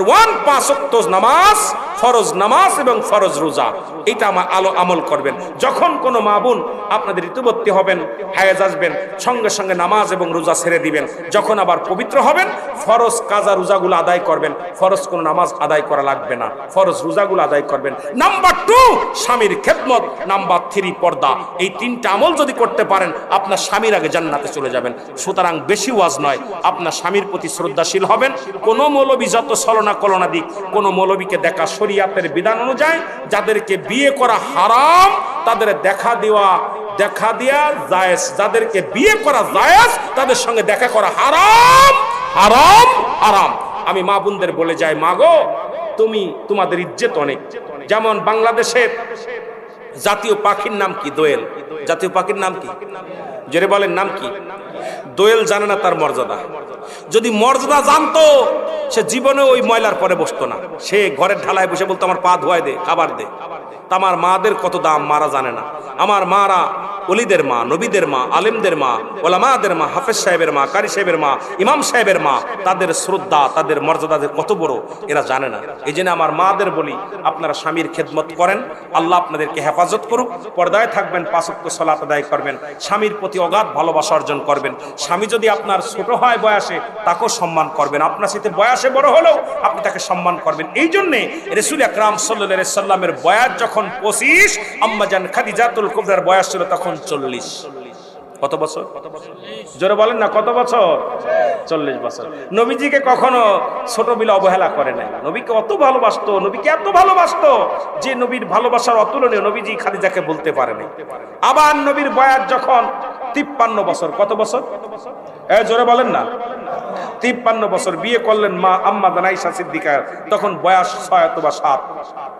S1: ওয়ান 5 ওয়াক্ত নামাজ, ফরজ নামাজ এবং ফরজ রোজা, এটা আমার আমল করবেন। যখন কোনো মা বোন আপনাদের ঋতুবর্তী হবেন, হায়েজ আসবেন, সঙ্গে সঙ্গে নামাজ এবং রোজা ছেড়ে দিবেন। যখন আবার পবিত্র হবেন, ফরজ কাজা রোজাগুলো আদায় করবেন, ফরজ কোনো নামাজ আদায় করা লাগবে না, ফরজ রোজাগুলো আদায় করবেন। নাম্বার 2 স্বামীর খেদমত, নাম্বার 3 পর্দা। এই 3টা আমল যদি করতে পারেন, আপনার স্বামীর আগে জান্নাতে চলে যাবেন। সুতরাং বেশি ওয়াজ নয়, আপনার স্বামীর প্রতি শ্রদ্ধাশীল হবেন। কোনো মৌলবী যত ছলনা কলনা দিক, কোনো মৌলবীকে দেখা শরীয়তের বিধান অনুযায়ী যাদেরকে বিয়ে করা হারাম, তাদের দেখা দেওয়া জায়েজ, যাদেরকে বিয়ে করা জায়েজ, তাদের সঙ্গে দেখা করা হারাম হারাম হারাম। আমি মা বোনদের বলে যাই, মা গো, তোমাদের ইজ্জত অনেক। যেমন বাংলাদেশের জাতীয় পাখির নাম কি? দোয়েল। জাতীয় পাখির নাম কি? জোরে বলেন, নাম কি? দোয়েল জানে না তার মর্যাদা। যদি মর্যাদা জানতো, সে জীবনে ওই ময়লার পরে বসতো না। সে ঘরের ঢালায় বসে বলতো, আমার পা ধোয়াই দে, খাবার দে। তা আমার মাদের কত দাম মারা জানে না। আমার মারা ওলিদের মা, নবীদের মা, আলেমদের মা, ওলামাদের মা, হাফেজ সাহেবের মা, কারি সাহেবের মা, ইমাম সাহেবের মা, তাদের শ্রদ্ধা, তাদের মর্যাদা কত বড় এরা জানে না। এই জন্য আমার মাদের বলি, আপনারা স্বামীর খেদমত করেন, আল্লাহ আপনাদেরকে হেফাজত করুক। পর্দায় থাকবেন, 5 ওয়াক্ত সালাত আদায় করবেন, স্বামীর প্রতি অগাধ ভালোবাসা অর্জন করবেন। স্বামী যদি আপনার ছোট হয় বয়সে, তাকেও সম্মান করবেন। আপনার সাথে বয়সে বড় হলেও আপনি তাকে সম্মান করবেন। এই জন্যে রাসূল আকরাম সাল্লাল্লাহু আলাইহি সাল্লামের বয়স যখন 25, আম্মা জান খাদিজাতুল কুবরার বয়স ছিল তখন 40। কত বছর? জোরে বলেন না, কত বছর? 40 বছর। নবীজিকে কখনো ছোট বিলে অবহেলা করে নাই। নবীকে অত ভালোবাসতো, নবীকে এত ভালোবাসতো যে নবীর ভালোবাসার অতুলনীয় নবীজি খাদিজাকে বলতে পারে নাই। আবার নবীর বয়স যখন 53 বছর। কত বছর? জোরে বলেন না, 53 বছর। বিয়ে করলেন মা আম্মা জান আয়েশা সিদ্দিকা, তখন বয়স 6 অথবা 7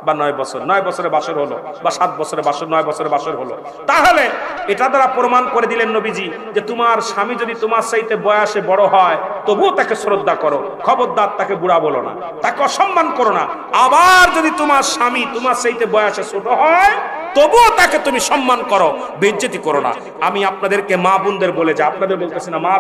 S1: বা 9 বছর। 9 বছরে বাসর হলো, বা 7 বছরে বাসর, 9 বছরে বাসর হলো। তাহলে এটা দ্বারা প্রমাণ করে দিলেন নবীজি যে তোমার স্বামী যদি তোমার চাইতে বয়সে বড় হয়, তবুও তাকে শ্রদ্ধা করো, খবরদার তাকে বুড়া বলো না, তাকে অসম্মান করো না। আবার যদি তোমার স্বামী তোমার চাইতে বয়সে ছোট হয়, তবুও তাকে তুমি সম্মান করো, বেইজ্জতি করো না। আমি আপনাদেরকে মা বোনদের বলে, যে আপনাদের বলতেছি না, মা